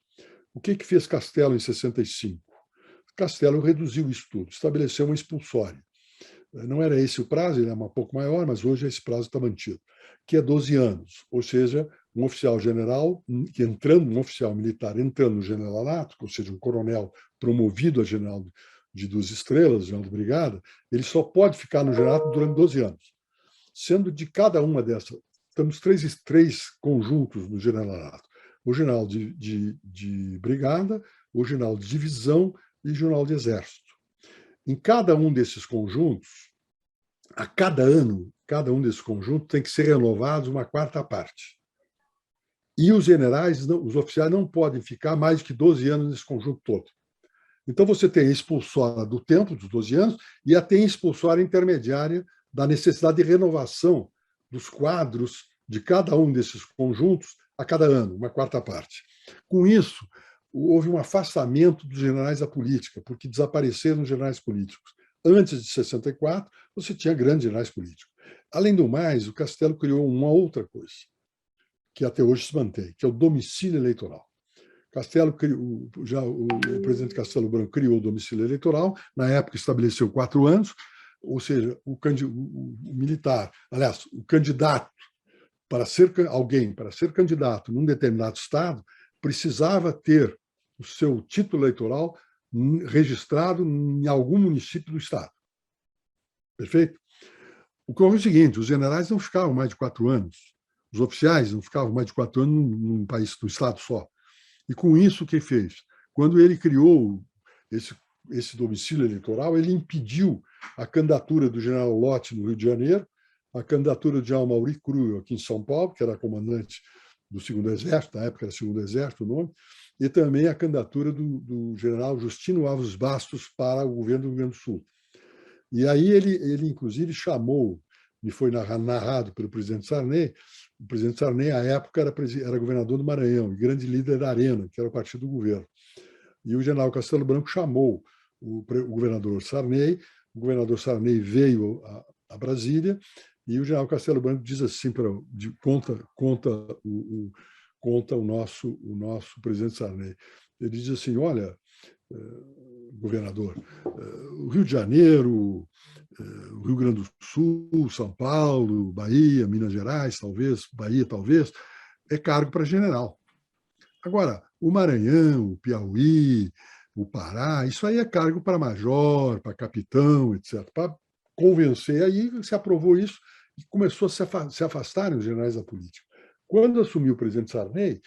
O que fez Castelo em 65? Castelo reduziu isso tudo, estabeleceu uma expulsória. Não era esse o prazo, ele é um pouco maior, mas hoje esse prazo está mantido, que é 12 anos. Ou seja, um oficial general, um oficial militar entrando no generalato, ou seja, um coronel promovido a general de 2 estrelas, general de brigada, ele só pode ficar no generalato durante 12 anos. Sendo de cada uma dessas, temos três conjuntos no generalato. O general de brigada, o general de divisão e o general de exército. Em cada um desses conjuntos, a cada ano, cada um desses conjuntos tem que ser renovado uma 4ª parte. E os generais, os oficiais, não podem ficar mais que 12 anos nesse conjunto todo. Então, você tem a expulsória do tempo, dos 12 anos, e a tem a expulsória intermediária da necessidade de renovação dos quadros de cada um desses conjuntos a cada ano, uma 4ª parte. Com isso, houve um afastamento dos generais da política, porque desapareceram os generais políticos. Antes de 64, você tinha grandes generais políticos. Além do mais, o Castelo criou uma outra coisa, que até hoje se mantém, que é o domicílio eleitoral. Castelo criou, o presidente Castelo Branco criou o domicílio eleitoral, na época estabeleceu 4 anos, ou seja, o militar, aliás, o candidato para ser candidato num determinado estado, precisava ter o seu título eleitoral registrado em algum município do estado. Perfeito? O que é o seguinte, os generais não ficavam mais de 4 anos, os oficiais não ficavam mais de 4 anos num país, num estado só. E com isso, o que fez? Quando ele criou esse domicílio eleitoral, ele impediu a candidatura do general Lott no Rio de Janeiro, a candidatura de Jean Maurice Cruel aqui em São Paulo, que era comandante do Segundo Exército, na época era Segundo Exército o nome, e também a candidatura do general Justino Alves Bastos para o governo do Rio Grande do Sul. E aí ele inclusive, chamou, me foi narrado pelo presidente Sarney, o presidente Sarney, à época, era governador do Maranhão, e grande líder da Arena, que era o partido do governo. E o general Castelo Branco chamou o governador Sarney veio a Brasília, e o general Castelo Branco diz assim, conta o nosso presidente Sarney. Ele diz assim, olha, governador, o Rio de Janeiro, o Rio Grande do Sul, São Paulo, Bahia, Minas Gerais, talvez, Bahia, talvez, é cargo para general. Agora, o Maranhão, o Piauí, o Pará, isso aí é cargo para major, para capitão, etc. Para convencer, aí se aprovou isso e começou a se afastarem os generais da política. Quando assumiu o presidente Sarney,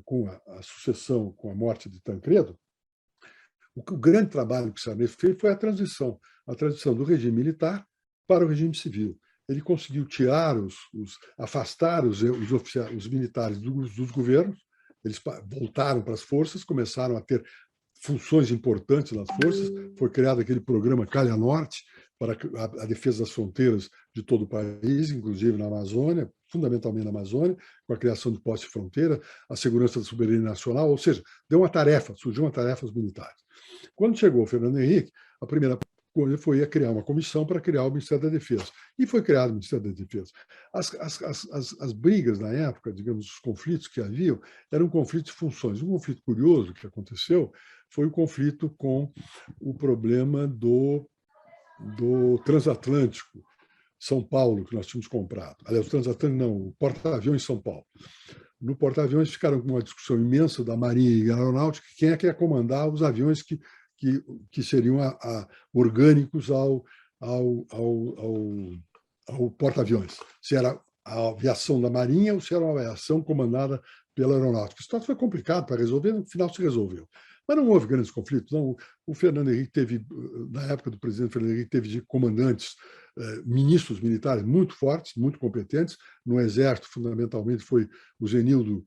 com a sucessão, com a morte de Tancredo, o grande trabalho que o Sarney fez foi a transição do regime militar para o regime civil. Ele conseguiu tirar afastar os militares dos governos, eles voltaram para as forças, começaram a ter funções importantes nas forças, foi criado aquele programa Calha Norte para a defesa das fronteiras de todo o país, inclusive na Amazônia, fundamentalmente na Amazônia, com a criação de poste de fronteira, a segurança da soberania nacional, ou seja, surgiu uma tarefa aos militares. Quando chegou o Fernando Henrique, a primeira coisa foi criar uma comissão para criar o Ministério da Defesa. E foi criado o Ministério da Defesa. As brigas na época, digamos, os conflitos que haviam, eram conflitos de funções. Um conflito curioso que aconteceu foi o conflito com o problema do transatlântico São Paulo, que nós tínhamos comprado. Aliás, o transatlântico não, o porta-aviões São Paulo. No porta-aviões ficaram com uma discussão imensa da Marinha e da Aeronáutica, quem é que ia comandar os aviões que seriam orgânicos ao porta-aviões. Se era a aviação da Marinha ou se era uma aviação comandada pela Aeronáutica. Isso foi complicado para resolver, no final se resolveu. Mas não houve grandes conflitos. Não. O Fernando Henrique teve, na época do presidente Fernando Henrique, teve comandantes, ministros militares muito fortes, muito competentes. No Exército, fundamentalmente, foi o Zenildo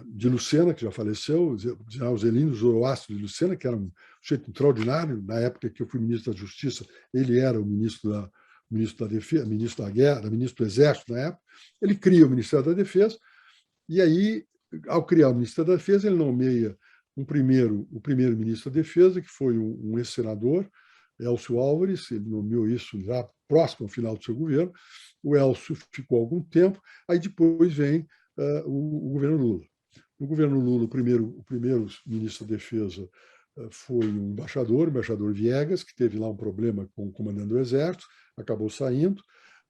de Lucena, que já faleceu, o general Zelino Zoroastro de Lucena, que era um sujeito extraordinário. Na época que eu fui ministro da Justiça, ele era o ministro da Defesa, ministro da Guerra, ministro do Exército na época. Ele cria o Ministério da Defesa, e aí, ao criar o Ministério da Defesa, ele nomeia o primeiro-ministro da Defesa, que foi um ex-senador, Elcio Álvares, ele nomeou isso já próximo ao final do seu governo. O Elcio ficou algum tempo, aí depois vem o governo Lula. No governo Lula, o primeiro ministro da Defesa foi o embaixador Viegas, que teve lá um problema com o comandante do Exército, acabou saindo,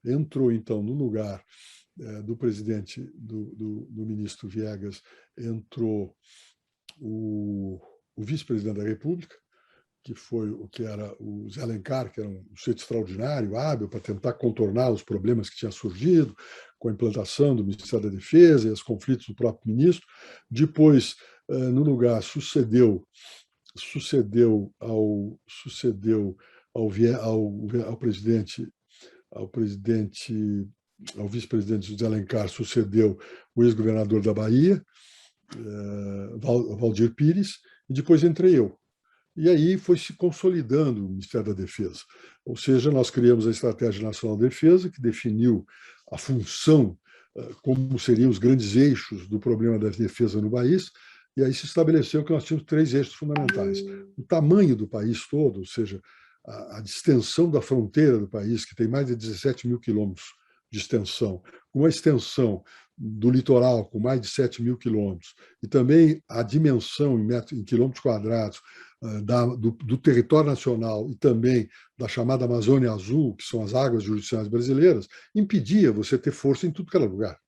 entrou então no lugar do presidente, do ministro Viegas, entrou o vice-presidente da República, que era o Zé Alencar, que era um sujeito extraordinário, hábil para tentar contornar os problemas que tinham surgido com a implantação do Ministério da Defesa e os conflitos do próprio ministro. Depois, no lugar, sucedeu ao vice-presidente José Alencar, sucedeu o ex-governador da Bahia, Valdir Pires, e depois entrei eu. E aí foi se consolidando o Ministério da Defesa. Ou seja, nós criamos a Estratégia Nacional de Defesa, que definiu a função como seriam os grandes eixos do problema da defesa no país, e aí se estabeleceu que nós tínhamos 3 eixos fundamentais. O tamanho do país todo, ou seja, a extensão da fronteira do país, que tem mais de 17 mil quilômetros de extensão, com a extensão do litoral com mais de 7 mil quilômetros, e também a dimensão em quilômetros quadrados do território nacional e também da chamada Amazônia Azul, que são as águas jurisdicionais brasileiras, impedia você ter força em tudo que era lugar.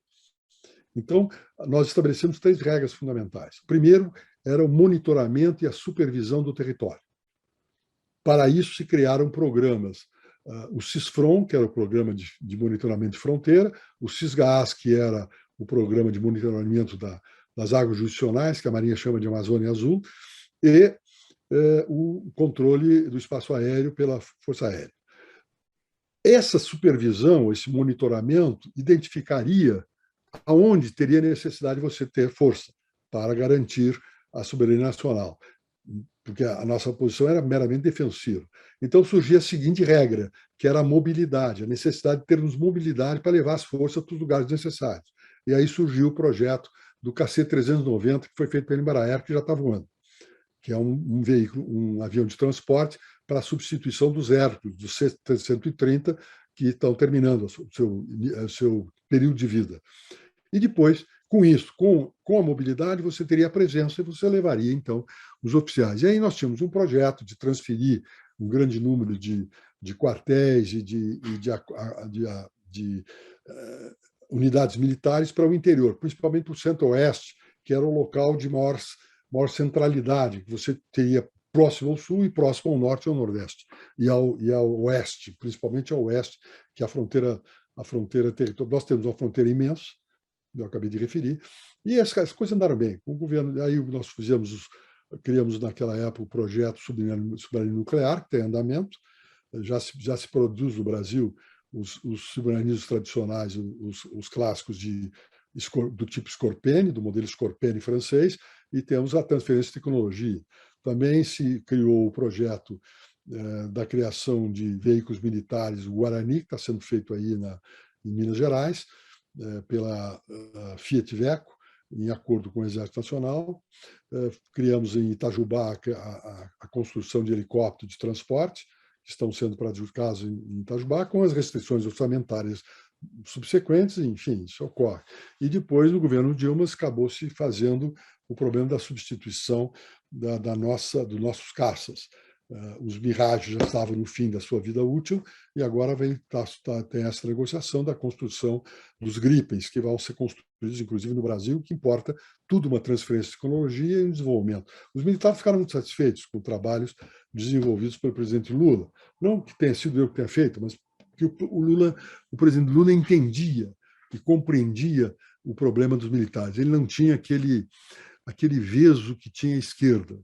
Então, nós estabelecemos 3 regras fundamentais. Primeiro, era o monitoramento e a supervisão do território. Para isso, se criaram programas. O CISFRON, que era o programa de monitoramento de fronteira, o CISGAAS, que era o programa de monitoramento das águas jurisdicionais, que a Marinha chama de Amazônia Azul, e o controle do espaço aéreo pela Força Aérea. Essa supervisão, esse monitoramento, identificaria aonde teria necessidade de você ter força para garantir a soberania nacional, porque a nossa posição era meramente defensiva. Então surgia a seguinte regra, que era a mobilidade, a necessidade de termos mobilidade para levar as forças para os lugares necessários. E aí surgiu o projeto do KC-390, que foi feito pela Embraer, que já está voando, que é um veículo, um avião de transporte para a substituição dos Hércules, do C-130, que estão terminando o seu período de vida. E depois, com isso, com a mobilidade, você teria a presença e você levaria, então, os oficiais. E aí nós tínhamos um projeto de transferir um grande número de quartéis e de unidades militares para o interior, principalmente para o centro-oeste, que era o local de maior centralidade, que você teria próximo ao sul e próximo ao norte e ao nordeste, e ao oeste, principalmente ao oeste, que é a fronteira territorial. Nós temos uma fronteira imensa, eu acabei de referir, e as coisas andaram bem. Com o governo, aí nós criamos naquela época o projeto submarino nuclear, que tem andamento, já se produz no Brasil os submarinos tradicionais, os clássicos do tipo Scorpene, do modelo Scorpene francês, e temos a transferência de tecnologia. Também se criou o projeto da criação de veículos militares, o Guarani, que está sendo feito aí em Minas Gerais, pela Fiat Iveco, em acordo com o Exército Nacional. Criamos em Itajubá a construção de helicópteros de transporte, que estão sendo praticados em Itajubá, com as restrições orçamentárias subsequentes, enfim, isso ocorre. E depois, no governo Dilma, acabou se fazendo o problema da substituição dos nossos caças. Os Mirage já estavam no fim da sua vida útil e agora tem essa negociação da construção dos Gripens, que vão ser construídos, inclusive no Brasil, que importa tudo uma transferência de tecnologia e um desenvolvimento. Os militares ficaram muito satisfeitos com trabalhos desenvolvidos pelo presidente Lula. Não que tenha sido eu que tenha feito, mas que o presidente Lula entendia e compreendia o problema dos militares. Ele não tinha aquele veso que tinha a esquerda.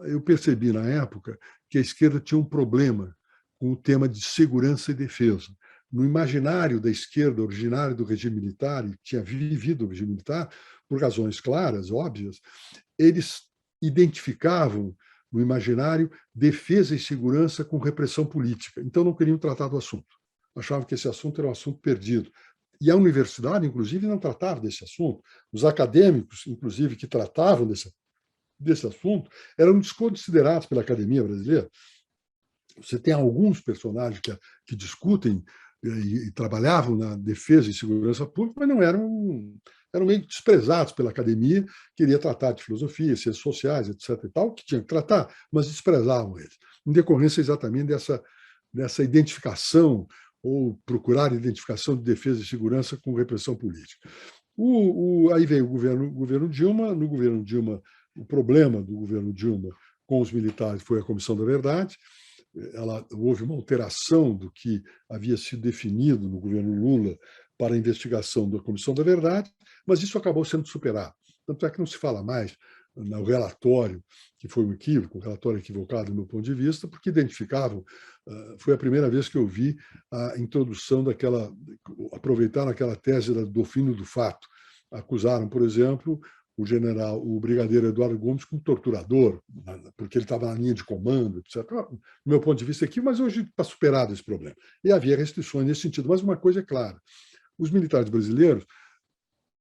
Eu percebi na época que a esquerda tinha um problema com o tema de segurança e defesa. No imaginário da esquerda, originário do regime militar, e que tinha vivido o regime militar, por razões claras, óbvias, eles identificavam no imaginário defesa e segurança com repressão política. Então não queriam tratar do assunto. Achavam que esse assunto era um assunto perdido. E a universidade, inclusive, não tratava desse assunto. Os acadêmicos, inclusive, que tratavam desse assunto, eram desconsiderados pela academia brasileira. Você tem alguns personagens que discutem e trabalhavam na defesa e segurança pública, mas não eram meio desprezados pela academia, queria tratar de filosofia, ciências sociais, etc. e tal, que tinha que tratar, mas desprezavam eles, em decorrência exatamente dessa identificação ou procurar identificação de defesa e segurança com repressão política. Aí veio o governo Dilma. No governo Dilma, o problema do governo Dilma com os militares foi a Comissão da Verdade. Houve uma alteração do que havia sido definido no governo Lula para a investigação da Comissão da Verdade, mas isso acabou sendo superado. Tanto é que não se fala mais no relatório, que foi um equívoco, um relatório equivocado do meu ponto de vista, porque identificavam, foi a primeira vez que eu vi a introdução aproveitaram aquela tese do fino do fato. Acusaram, por exemplo, o brigadeiro Eduardo Gomes como torturador, porque ele estava na linha de comando, etc. Do meu ponto de vista aqui, mas hoje está superado esse problema. E havia restrições nesse sentido. Mas uma coisa é clara, Os militares brasileiros,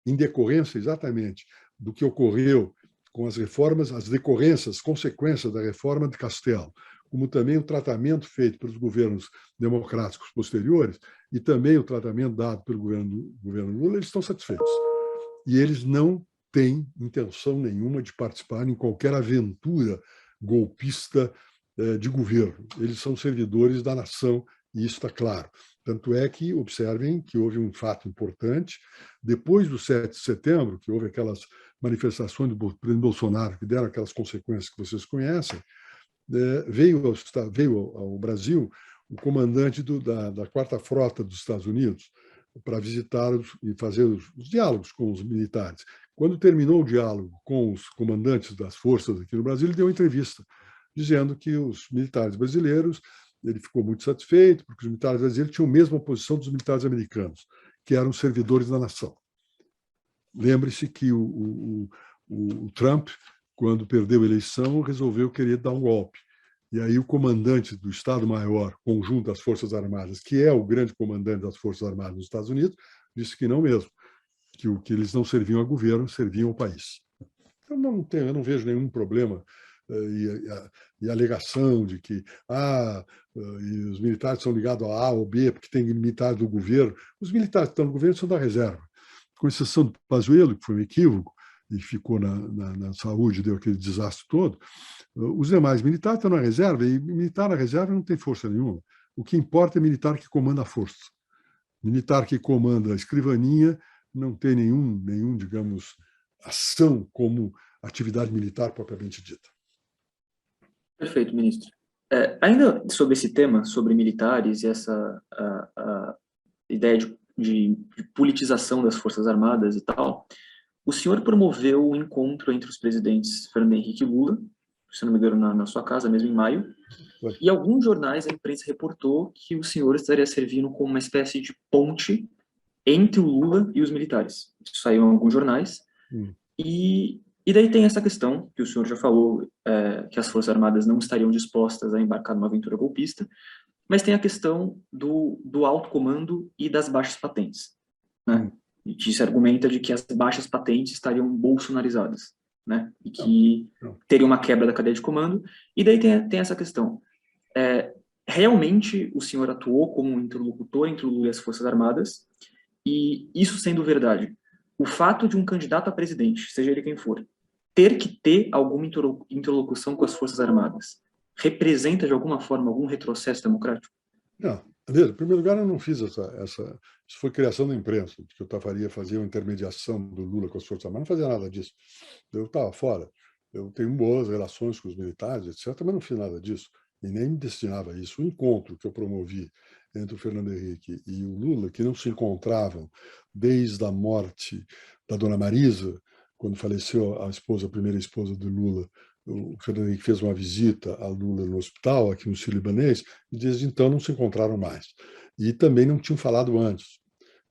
em decorrência exatamente do que ocorreu com as reformas, as decorrências, consequências da reforma de Castelo, como também o tratamento feito pelos governos democráticos posteriores e também o tratamento dado pelo governo Lula, eles estão satisfeitos. E eles não têm intenção nenhuma de participar em qualquer aventura golpista de governo. Eles são servidores da nação, e isso está claro. Tanto é que, observem que houve um fato importante, depois do 7 de setembro, que houve aquelas manifestações do presidente Bolsonaro, que deram aquelas consequências que vocês conhecem, veio ao Brasil o comandante da 4ª Frota dos Estados Unidos para visitar e fazer os diálogos com os militares. Quando terminou o diálogo com os comandantes das forças aqui no Brasil, ele deu uma entrevista dizendo que os militares brasileiros, ele ficou muito satisfeito, porque os militares brasileiros tinham a mesma posição dos militares americanos, que eram servidores da nação. Lembre-se que o Trump, quando perdeu a eleição, resolveu querer dar um golpe. E aí o comandante do Estado-Maior Conjunto das Forças Armadas, que é o grande comandante das Forças Armadas dos Estados Unidos, disse que não mesmo, que eles não serviam ao governo, serviam ao país. Então, eu não vejo nenhum problema e a alegação de que e os militares são ligados a A ou B, porque tem militares do governo. Os militares que estão no governo são da reserva. Com exceção do Pazuello, que foi um equívoco, e ficou na saúde, deu aquele desastre todo, os demais militares estão na reserva, e militar na reserva não tem força nenhuma. O que importa é militar que comanda a força. Militar que comanda a escrivaninha não tem nenhum, digamos, ação como atividade militar propriamente dita. Perfeito, ministro. Ainda sobre esse tema, sobre militares e essa a ideia de politização das Forças Armadas e tal, o senhor promoveu um encontro entre os presidentes Fernando Henrique e Lula, se não me engano, na sua casa, mesmo em maio, e alguns jornais, a imprensa reportou que o senhor estaria servindo como uma espécie de ponte entre o Lula e os militares. Isso saiu em alguns jornais. E daí tem essa questão, que o senhor já falou, que as Forças Armadas não estariam dispostas a embarcar numa aventura golpista, mas tem a questão do alto comando e das baixas patentes, né? E que se argumenta de que as baixas patentes estariam bolsonarizadas, né? E que teria uma quebra da cadeia de comando. E daí tem essa questão. Realmente o senhor atuou como um interlocutor entre o Lula e as Forças Armadas, e isso sendo verdade, o fato de um candidato a presidente, seja ele quem for, ter que ter alguma interlocução com as Forças Armadas, representa de alguma forma algum retrocesso democrático? Não. Em primeiro lugar, eu não fiz essa... Isso foi criação da imprensa, que eu fazer uma intermediação do Lula com as Forças Armadas. Não fazia nada disso. Eu estava fora. Eu tenho boas relações com os militares, etc., mas não fiz nada disso. E nem me destinava a isso. O encontro que eu promovi entre o Fernando Henrique e o Lula, que não se encontravam desde a morte da dona Marisa, quando faleceu a primeira esposa do Lula. O Fernando Henrique fez uma visita a Lula no hospital, aqui no Sírio-Libanês, e desde então não se encontraram mais. E também não tinham falado antes.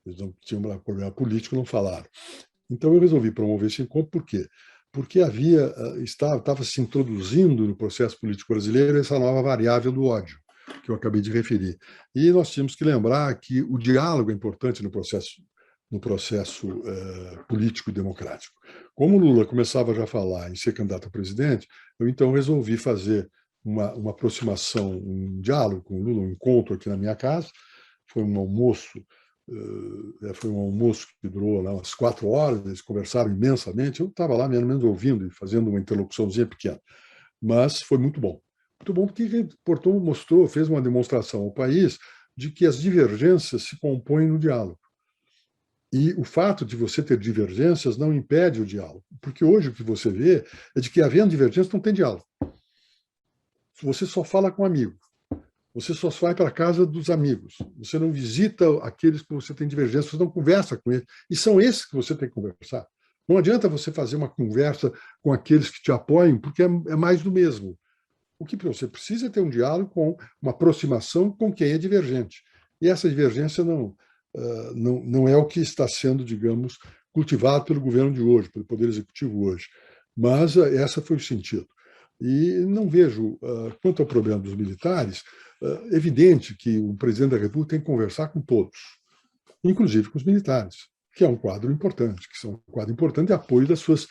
Eles não tinham um problema político, não falaram. Então eu resolvi promover esse encontro, por quê? Porque estava se introduzindo no processo político brasileiro essa nova variável do ódio, que eu acabei de referir. E nós tínhamos que lembrar que o diálogo é importante no processo político e democrático. Como o Lula começava já a falar em ser candidato a presidente, eu então resolvi fazer uma aproximação, um diálogo com o Lula, um encontro aqui na minha casa. Foi um almoço que durou lá umas 4 horas, eles conversaram imensamente. Eu estava lá, menos ouvindo e fazendo uma interlocuçãozinha pequena. Mas foi muito bom. Muito bom porque fez uma demonstração ao país de que as divergências se compõem no diálogo. E o fato de você ter divergências não impede o diálogo, porque hoje o que você vê é de que, havendo divergências, não tem diálogo. Você só fala com amigo, você só vai para a casa dos amigos, você não visita aqueles que você tem divergências, você não conversa com eles, e são esses que você tem que conversar. Não adianta você fazer uma conversa com aqueles que te apoiam, porque é mais do mesmo. O que você precisa é ter um diálogo, com uma aproximação com quem é divergente. E essa divergência não é o que está sendo, digamos, cultivado pelo governo de hoje, pelo Poder Executivo hoje. Mas esse foi o sentido. E não vejo, quanto ao problema dos militares, evidente que o presidente da República tem que conversar com todos. inclusive com os militares, que é um quadro importante, que são um quadro importante de apoio das suas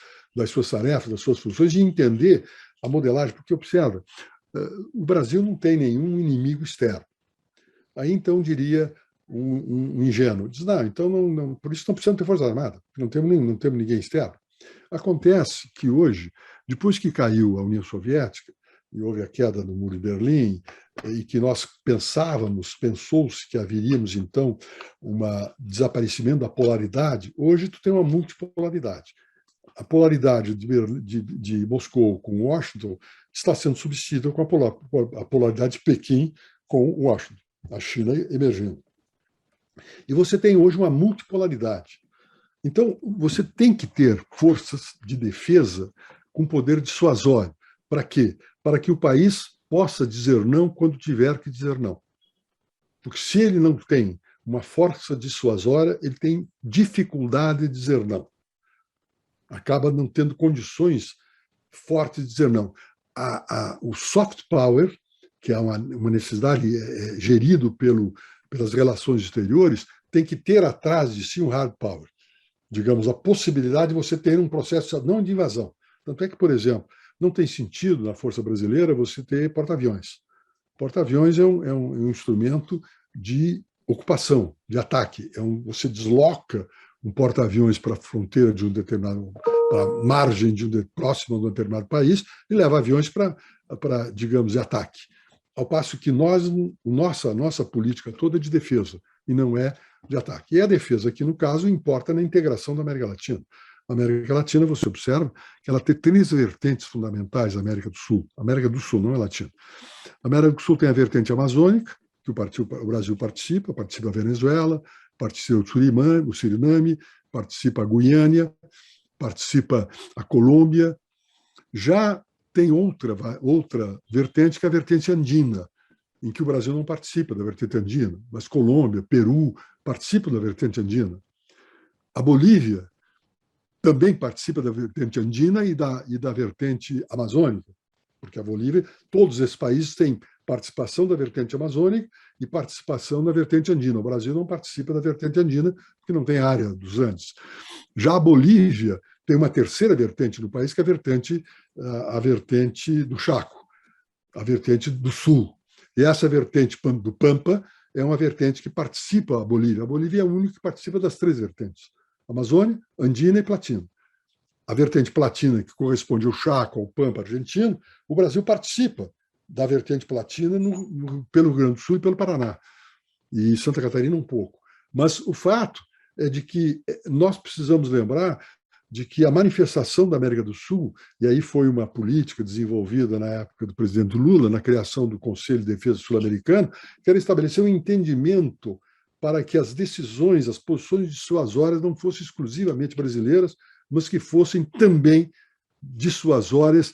tarefas, das suas funções, e entender a modelagem, porque observa, o Brasil não tem nenhum inimigo externo. Aí, então, diria um ingênuo, diz, não, então, por isso não precisamos ter Força Armada, não temos ninguém externo. Acontece que hoje, depois que caiu a União Soviética, e houve a queda do Muro de Berlim, e que nós pensou-se que haveríamos, então, um desaparecimento da polaridade, hoje tu tem uma multipolaridade. A polaridade de Moscou com Washington está sendo substituída com a polaridade de Pequim com Washington, a China emergindo. E você tem hoje uma multipolaridade. Então, você tem que ter forças de defesa com poder dissuasório. Para quê? Para que o país possa dizer não quando tiver que dizer não. Porque se ele não tem uma força dissuasória, ele tem dificuldade de dizer não. Acaba não tendo condições fortes de dizer não. O soft power, que é uma necessidade gerido pelas relações exteriores, tem que ter atrás de si um hard power. Digamos, a possibilidade de você ter um processo não de invasão. Tanto é que, por exemplo, não tem sentido na Força Brasileira você ter porta-aviões. Porta-aviões é um instrumento de ocupação, de ataque. Você desloca um porta-aviões para a fronteira de um determinado, para a margem próxima de um determinado país e leva aviões para digamos, de ataque. Ao passo que nossa política toda é de defesa e não é de ataque. E a defesa aqui, no caso, importa na integração da América Latina. A América Latina, você observa que ela tem 3 vertentes fundamentais da América do Sul. A América do Sul não é latina. A América do Sul tem a vertente amazônica, que o Brasil participa a Venezuela, participa o Suriname, participa a Guiânia, participa a Colômbia. Já tem outra vertente, que é a vertente andina, em que o Brasil não participa da vertente andina, mas Colômbia, Peru participam da vertente andina. A Bolívia também participa da vertente andina e da vertente amazônica, porque a Bolívia, todos esses países têm participação da vertente amazônica e participação da vertente andina. O Brasil não participa da vertente andina, porque não tem área dos Andes. Já a Bolívia tem uma terceira vertente no país, que é a vertente do Chaco, a vertente do sul. E essa vertente do Pampa é uma vertente que participa a Bolívia. A Bolívia é a única que participa das 3 vertentes: Amazônia, Andina e Platina. A vertente platina, que corresponde ao Chaco, ao Pampa argentino, o Brasil participa da vertente platina pelo Rio Grande do Sul e pelo Paraná. E Santa Catarina um pouco. Mas o fato é de que nós precisamos lembrar de que a manifestação da América do Sul, e aí foi uma política desenvolvida na época do presidente Lula, na criação do Conselho de Defesa Sul-Americano, que era estabelecer um entendimento para que as decisões, as posições dissuasórias não fossem exclusivamente brasileiras, mas que fossem também dissuasórias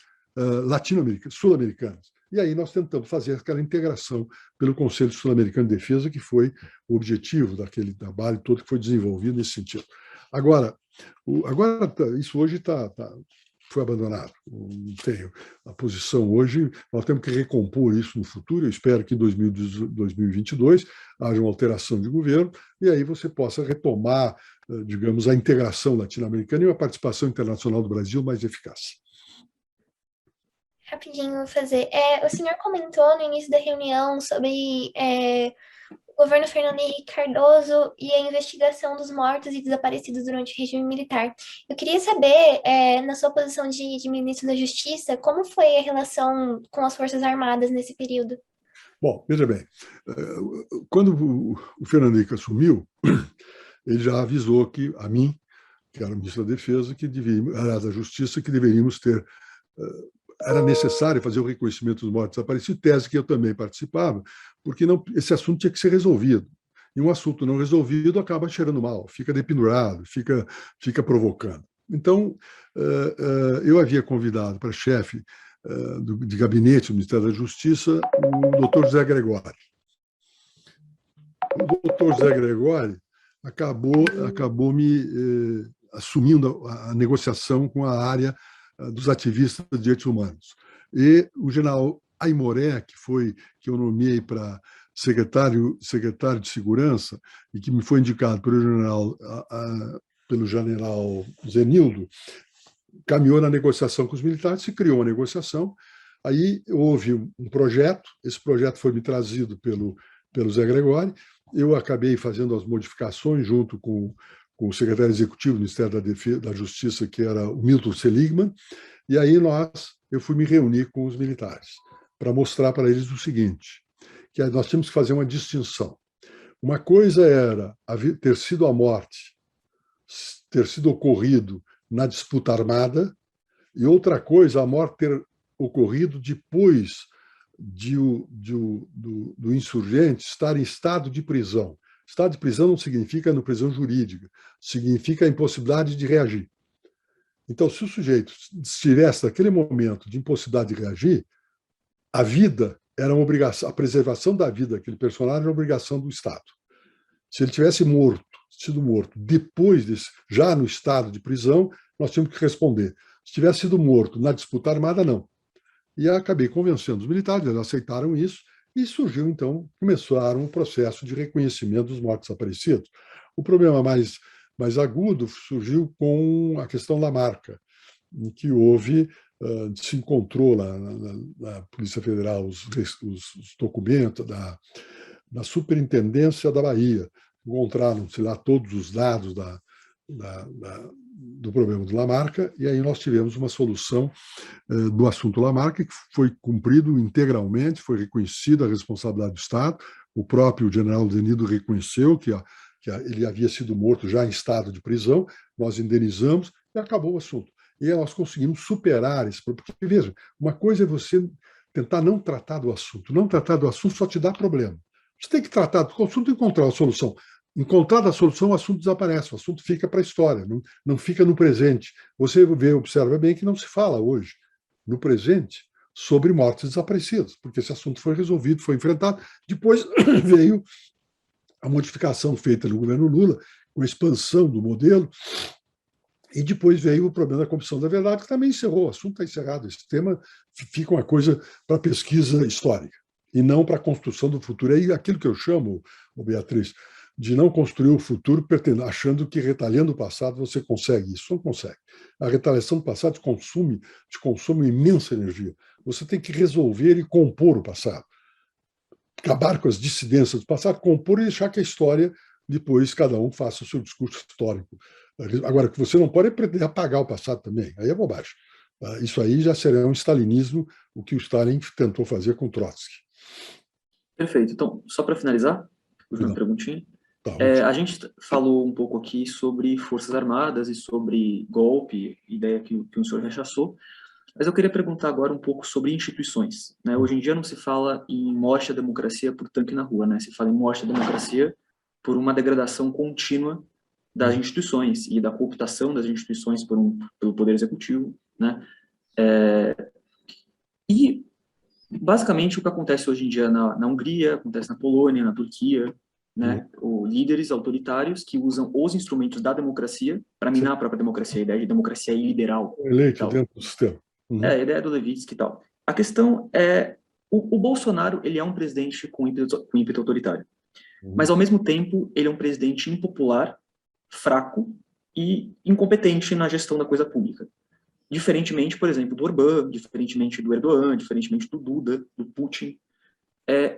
sul-americanas. E aí nós tentamos fazer aquela integração pelo Conselho Sul-Americano de Defesa, que foi o objetivo daquele trabalho todo que foi desenvolvido nesse sentido. Agora isso hoje foi abandonado. Não tenho a posição hoje, nós temos que recompor isso no futuro. Eu espero que em 2022 haja uma alteração de governo e aí você possa retomar, digamos, a integração latino-americana e uma participação internacional do Brasil mais eficaz. Rapidinho, vou fazer. O senhor comentou no início da reunião sobre o governo Fernando Henrique Cardoso e a investigação dos mortos e desaparecidos durante o regime militar. Eu queria saber, na sua posição de ministro da Justiça, como foi a relação com as Forças Armadas nesse período? Bom, veja bem, quando o Fernando Henrique assumiu, ele já avisou a mim, que era ministro da Defesa, da Justiça, que deveríamos ter... Era necessário fazer o reconhecimento dos mortos desaparecidos, tese que eu também participava, porque esse assunto tinha que ser resolvido. E um assunto não resolvido acaba cheirando mal, fica dependurado, fica provocando. Então, eu havia convidado para chefe de gabinete do Ministério da Justiça o doutor José Gregório. O doutor José Gregório acabou me assumindo a negociação com a área dos ativistas de direitos humanos. E o general Aimoré, que eu nomeei para secretário de Segurança e que me foi indicado pelo general Zenildo, caminhou na negociação com os militares, se criou uma negociação, aí houve um projeto, esse projeto foi me trazido pelo Zé Gregóri, eu acabei fazendo as modificações junto com o secretário executivo do Ministério da Justiça, que era o Milton Seligman, e aí eu fui me reunir com os militares para mostrar para eles o seguinte, que nós tínhamos que fazer uma distinção. Uma coisa era ter sido a morte, ter sido ocorrido na disputa armada, e outra coisa, a morte ter ocorrido depois do insurgente estar em estado de prisão. Estado de prisão não significa no prisão jurídica, significa a impossibilidade de reagir. Então, se o sujeito estivesse naquele momento de impossibilidade de reagir, a vida era uma obrigação, a preservação da vida daquele personagem era uma obrigação do Estado. Se ele tivesse sido morto depois já no estado de prisão, nós tínhamos que responder. Se tivesse sido morto na disputa armada, não. E acabei convencendo os militares, eles aceitaram isso, e surgiu, então, começaram um processo de reconhecimento dos mortos desaparecidos. O problema mais agudo surgiu com a questão da marca, em que se encontrou lá na Polícia Federal os documentos da Superintendência da Bahia, encontraram-se lá todos os dados do problema do Lamarca, e aí nós tivemos uma solução do assunto Lamarca, que foi cumprido integralmente, foi reconhecida a responsabilidade do Estado, o próprio general Zenildo reconheceu que ele havia sido morto já em estado de prisão, nós indenizamos e acabou o assunto. E aí nós conseguimos superar esse problema, porque, veja, uma coisa é você tentar não tratar do assunto só te dá problema. Você tem que tratar do assunto e encontrar a solução. Encontrada a solução, o assunto desaparece, o assunto fica para a história, não fica no presente. Você observa bem que não se fala hoje, no presente, sobre mortes desaparecidas, porque esse assunto foi resolvido, foi enfrentado. Depois veio a modificação feita no governo Lula, com a expansão do modelo, e depois veio o problema da Comissão da Verdade, que também encerrou, o assunto está encerrado. Esse tema fica uma coisa para pesquisa histórica, e não para a construção do futuro. É aquilo que eu chamo, Beatriz, de não construir o futuro achando que retalhando o passado você consegue isso. Não consegue. A retaliação do passado te consome imensa energia. Você tem que resolver e compor o passado. Acabar com as dissidências do passado, compor e deixar que a história, depois, cada um faça o seu discurso histórico. Agora, que você não pode pretender apagar o passado também. Aí é bobagem. Isso aí já será um stalinismo, o que o Stalin tentou fazer com Trotsky. Perfeito. Então, só para finalizar, uma perguntinha. Tá, a gente falou um pouco aqui sobre Forças Armadas e sobre golpe, ideia que o senhor rechaçou, mas eu queria perguntar agora um pouco sobre instituições. Né? Hoje em dia não se fala em morte da democracia por tanque na rua, né? Se fala em morte da democracia por uma degradação contínua das instituições e da cooptação das instituições pelo Poder Executivo. Né? E, basicamente, o que acontece hoje em dia na Hungria, acontece na Polônia, na Turquia, né? Líderes autoritários que usam os instrumentos da democracia para minar a própria democracia, a ideia de democracia iliberal. Eleito dentro do sistema. A ideia do Levitsky e tal. A questão é, o Bolsonaro, ele é um presidente com ímpeto autoritário, mas, ao mesmo tempo, ele é um presidente impopular, fraco e incompetente na gestão da coisa pública. Diferentemente, por exemplo, do Orbán, diferentemente do Erdogan, diferentemente do Duda, do Putin.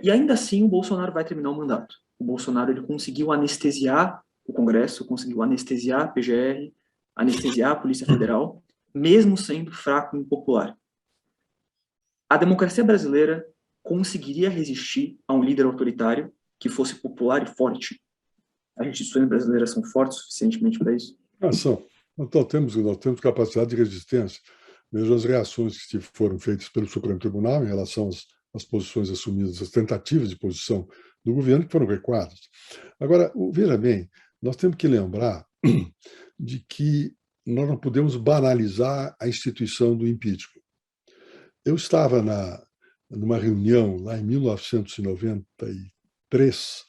E ainda assim, o Bolsonaro vai terminar o mandato. O Bolsonaro ele conseguiu anestesiar o Congresso, conseguiu anestesiar a PGR, anestesiar a Polícia Federal, mesmo sendo fraco e impopular. A democracia brasileira conseguiria resistir a um líder autoritário que fosse popular e forte? As instituições brasileiras são fortes suficientemente para isso? São. Nós temos capacidade de resistência. Mesmo as reações que foram feitas pelo Supremo Tribunal em relação às posições assumidas, as tentativas de posição do governo, que foram recuadas. Agora, veja bem, nós temos que lembrar de que nós não podemos banalizar a instituição do impeachment. Eu estava numa reunião lá em 1993,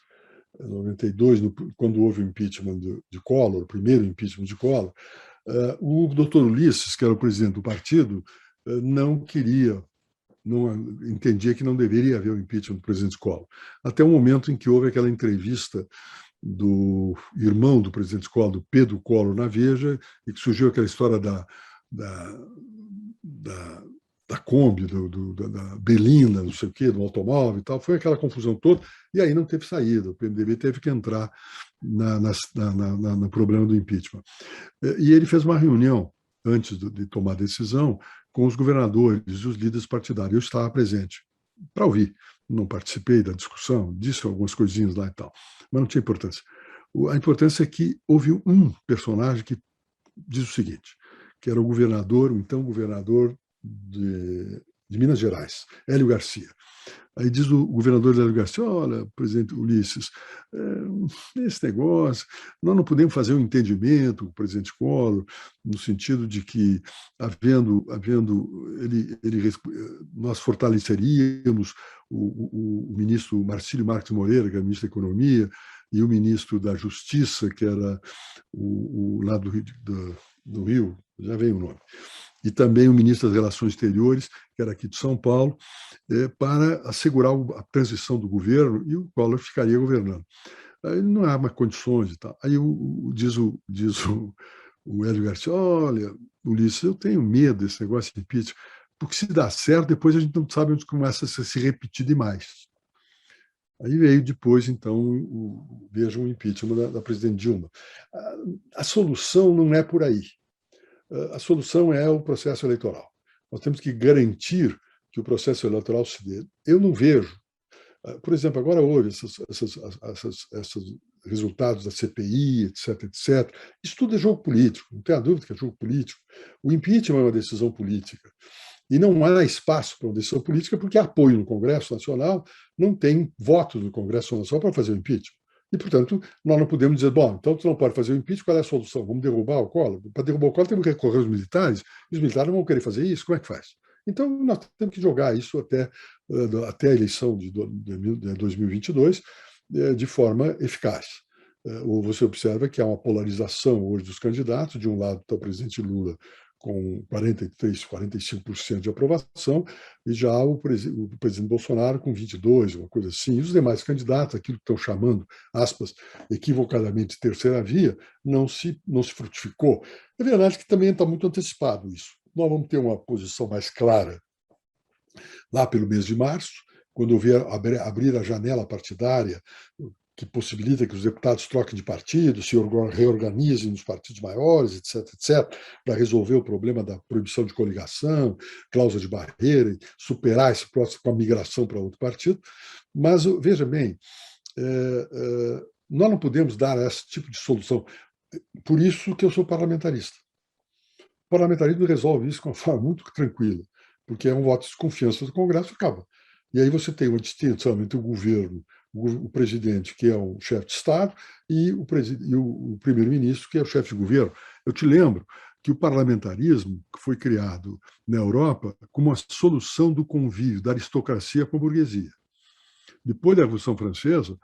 92, quando houve o impeachment de Collor, o primeiro impeachment de Collor. O doutor Ulisses, que era o presidente do partido, não queria entendia que não deveria haver o impeachment do presidente Collor. Até o momento em que houve aquela entrevista do irmão do presidente Collor, do Pedro Collor, na Veja, e que surgiu aquela história da Kombi, da Belinda, não sei o quê, do automóvel e tal. Foi aquela confusão toda, e aí não teve saída. O PMDB teve que entrar no problema do impeachment. E ele fez uma reunião, antes de tomar a decisão, com os governadores e os líderes partidários. Eu estava presente para ouvir. Não participei da discussão, disse algumas coisinhas lá e tal, mas não tinha importância. A importância é que houve um personagem que diz o seguinte, que era o governador, o então governador de Minas Gerais, Hélio Garcia. Aí diz o governador Hélio Garcia, olha, presidente Ulisses, esse negócio, nós não podemos fazer um entendimento com o presidente Collor, no sentido de que, nós fortaleceríamos o ministro Marcílio Marques Moreira, que era ministro da Economia, e o ministro da Justiça, que era lá do Rio, já veio o nome, e também o ministro das Relações Exteriores, que era aqui de São Paulo, para assegurar a transição do governo, e o Collor ficaria governando. Aí não há mais condições e tal. Aí diz o Hélio Garcia, olha, Ulisses, eu tenho medo desse negócio de impeachment, porque se dá certo, depois a gente não sabe onde começa a se repetir demais. Aí veio depois, então, veja o impeachment da presidente Dilma. A solução não é por aí. A solução é o processo eleitoral. Nós temos que garantir que o processo eleitoral se dê. Eu não vejo, por exemplo, agora houve esses resultados da CPI, etc, etc. Isso tudo é jogo político, não tem a dúvida que é jogo político. O impeachment é uma decisão política. E não há espaço para uma decisão política porque há apoio no Congresso Nacional, não tem votos no Congresso Nacional para fazer o impeachment. E, portanto, nós não podemos dizer, bom, então tu não pode fazer o impeachment, qual é a solução? Vamos derrubar o Collor? Para derrubar o Collor temos que recorrer aos militares, e os militares não vão querer fazer isso, como é que faz? Então, nós temos que jogar isso até a eleição de 2022 de forma eficaz. Ou você observa que há uma polarização hoje dos candidatos, de um lado está o presidente Lula com 43%, 45% de aprovação, e já o presidente Bolsonaro com 22%, uma coisa assim. E os demais candidatos, aquilo que estão chamando, aspas, equivocadamente terceira via, não se frutificou. É verdade que também está muito antecipado isso. Nós vamos ter uma posição mais clara lá pelo mês de março, quando houver abrir a janela partidária, que possibilita que os deputados troquem de partido, se reorganizem nos partidos maiores, etc., etc., para resolver o problema da proibição de coligação, cláusula de barreira, superar esse processo com a migração para outro partido. Mas, veja bem, nós não podemos dar esse tipo de solução. Por isso que eu sou parlamentarista. O parlamentarismo resolve isso de uma forma muito tranquila, porque é um voto de desconfiança do Congresso e acaba. E aí você tem uma distinção entre o governo, o presidente, que é o chefe de Estado, e o primeiro-ministro, que é o chefe de governo. Eu te lembro que o parlamentarismo foi criado na Europa como uma solução do convívio da aristocracia com a burguesia. Depois da Revolução Francesa,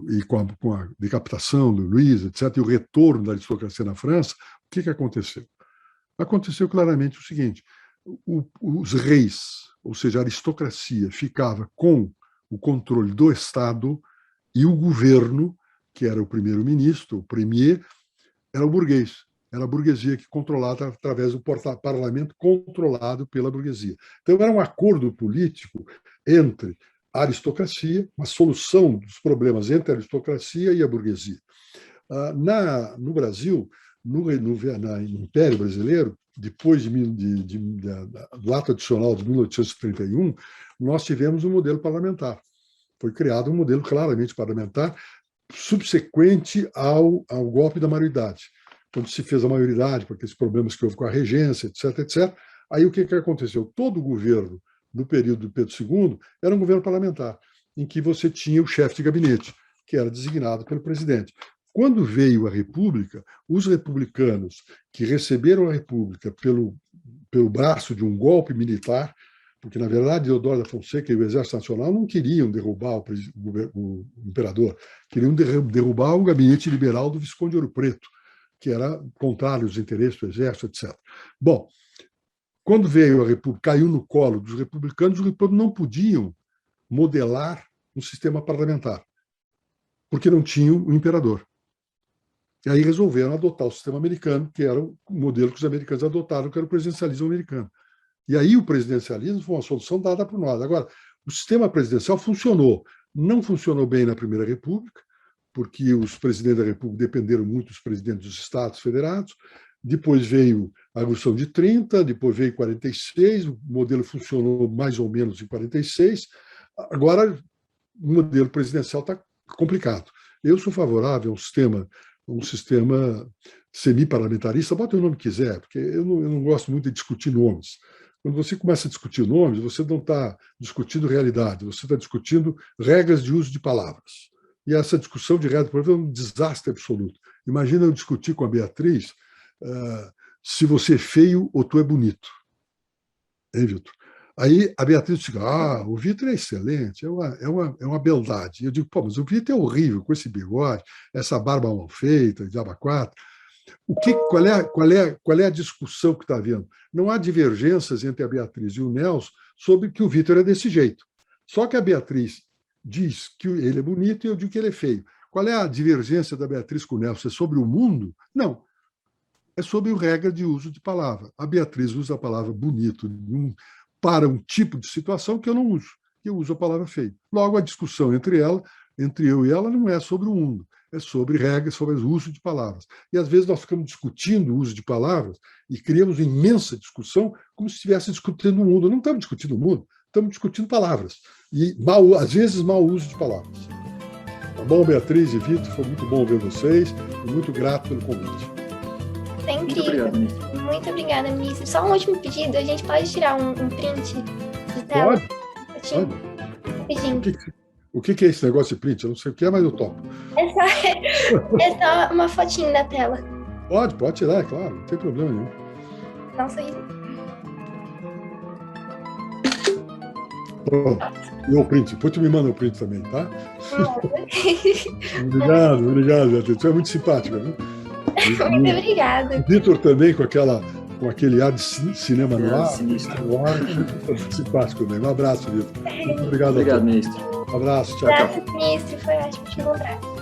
e com a decapitação do Luís, etc., e o retorno da aristocracia na França, o que aconteceu? Aconteceu claramente o seguinte, os reis, ou seja, a aristocracia, ficava com o controle do Estado e o governo, que era o primeiro-ministro, o premier, era o burguês. Era a burguesia que controlava através do parlamento controlado pela burguesia. Então, era um acordo político entre a aristocracia, uma solução dos problemas entre a aristocracia e a burguesia. No Brasil, no Império Brasileiro, depois do ato adicional de 1831, nós tivemos um modelo parlamentar. Foi criado um modelo claramente parlamentar subsequente ao golpe da maioridade. Quando se fez a maioridade, por aqueles problemas que houve com a regência, etc., etc., aí o que aconteceu? Todo o governo do período do Pedro II era um governo parlamentar, em que você tinha o chefe de gabinete, que era designado pelo presidente. Quando veio a República, os republicanos que receberam a República pelo braço de um golpe militar, porque, na verdade, Deodoro da Fonseca e o Exército Nacional não queriam derrubar o imperador, queriam derrubar o gabinete liberal do Visconde Ouro Preto, que era contrário aos interesses do Exército, etc. Bom, Quando veio a República, caiu no colo dos republicanos, os republicanos não podiam modelar um sistema parlamentar, porque não tinham o imperador. E aí resolveram adotar o sistema americano, que era o modelo que os americanos adotaram, que era o presidencialismo americano. E aí o presidencialismo foi uma solução dada por nós. Agora, o sistema presidencial funcionou. Não funcionou bem na Primeira República, porque os presidentes da República dependeram muito dos presidentes dos Estados Federados. Depois veio a Revolução de 30, depois veio 46, o modelo funcionou mais ou menos em 46. Agora, o modelo presidencial está complicado. Eu sou favorável a um sistema semi-parlamentarista, bota o nome que quiser, porque eu não gosto muito de discutir nomes. Quando você começa a discutir nomes, você não está discutindo realidade, você está discutindo regras de uso de palavras. E essa discussão de regras de palavras é um desastre absoluto. Imagina eu discutir com a Beatriz se você é feio ou tu é bonito. Hein, Vitor? Aí a Beatriz diz, o Vitor é excelente, é uma beldade. Eu digo, pô, mas o Vitor é horrível, com esse bigode, essa barba mal feita, diabo quatro. Qual é a discussão que está havendo? Não há divergências entre a Beatriz e o Nelson sobre que o Vitor é desse jeito. Só que a Beatriz diz que ele é bonito e eu digo que ele é feio. Qual é a divergência da Beatriz com o Nelson? É sobre o mundo? Não. É sobre regra de uso de palavra. A Beatriz usa a palavra bonito para um tipo de situação que eu não uso. Eu uso a palavra feio. Logo, a discussão entre eu e ela, não é sobre o mundo. É sobre regras, sobre o uso de palavras. E, às vezes, nós ficamos discutindo o uso de palavras e criamos uma imensa discussão como se estivesse discutindo o mundo. Não estamos discutindo o mundo, estamos discutindo palavras. E, às vezes, mau uso de palavras. Tá bom, Beatriz e Vitor? Foi muito bom ver vocês e muito grato pelo convite. É incrível. Muito obrigada, ministro. Só um último pedido. A gente pode tirar um print de tela? Pode. Rapidinho. O que é esse negócio de print? Eu não sei o que é, mas eu topo. É só uma fotinho da tela. Pode tirar, é claro. Não tem problema nenhum. Dá um sorriso. Pronto. E o print. Depois tu me manda o print também, tá? Obrigado, Beatriz. Tu é muito simpática, viu? Muito obrigada. O Vitor também, com aquele ar de cinema no ar. Simpático também. Um abraço, Vitor. Muito obrigado. Obrigado, ministro. Um abraço. Tchau, Obrigado, ministro. Foi ótimo te encontrar.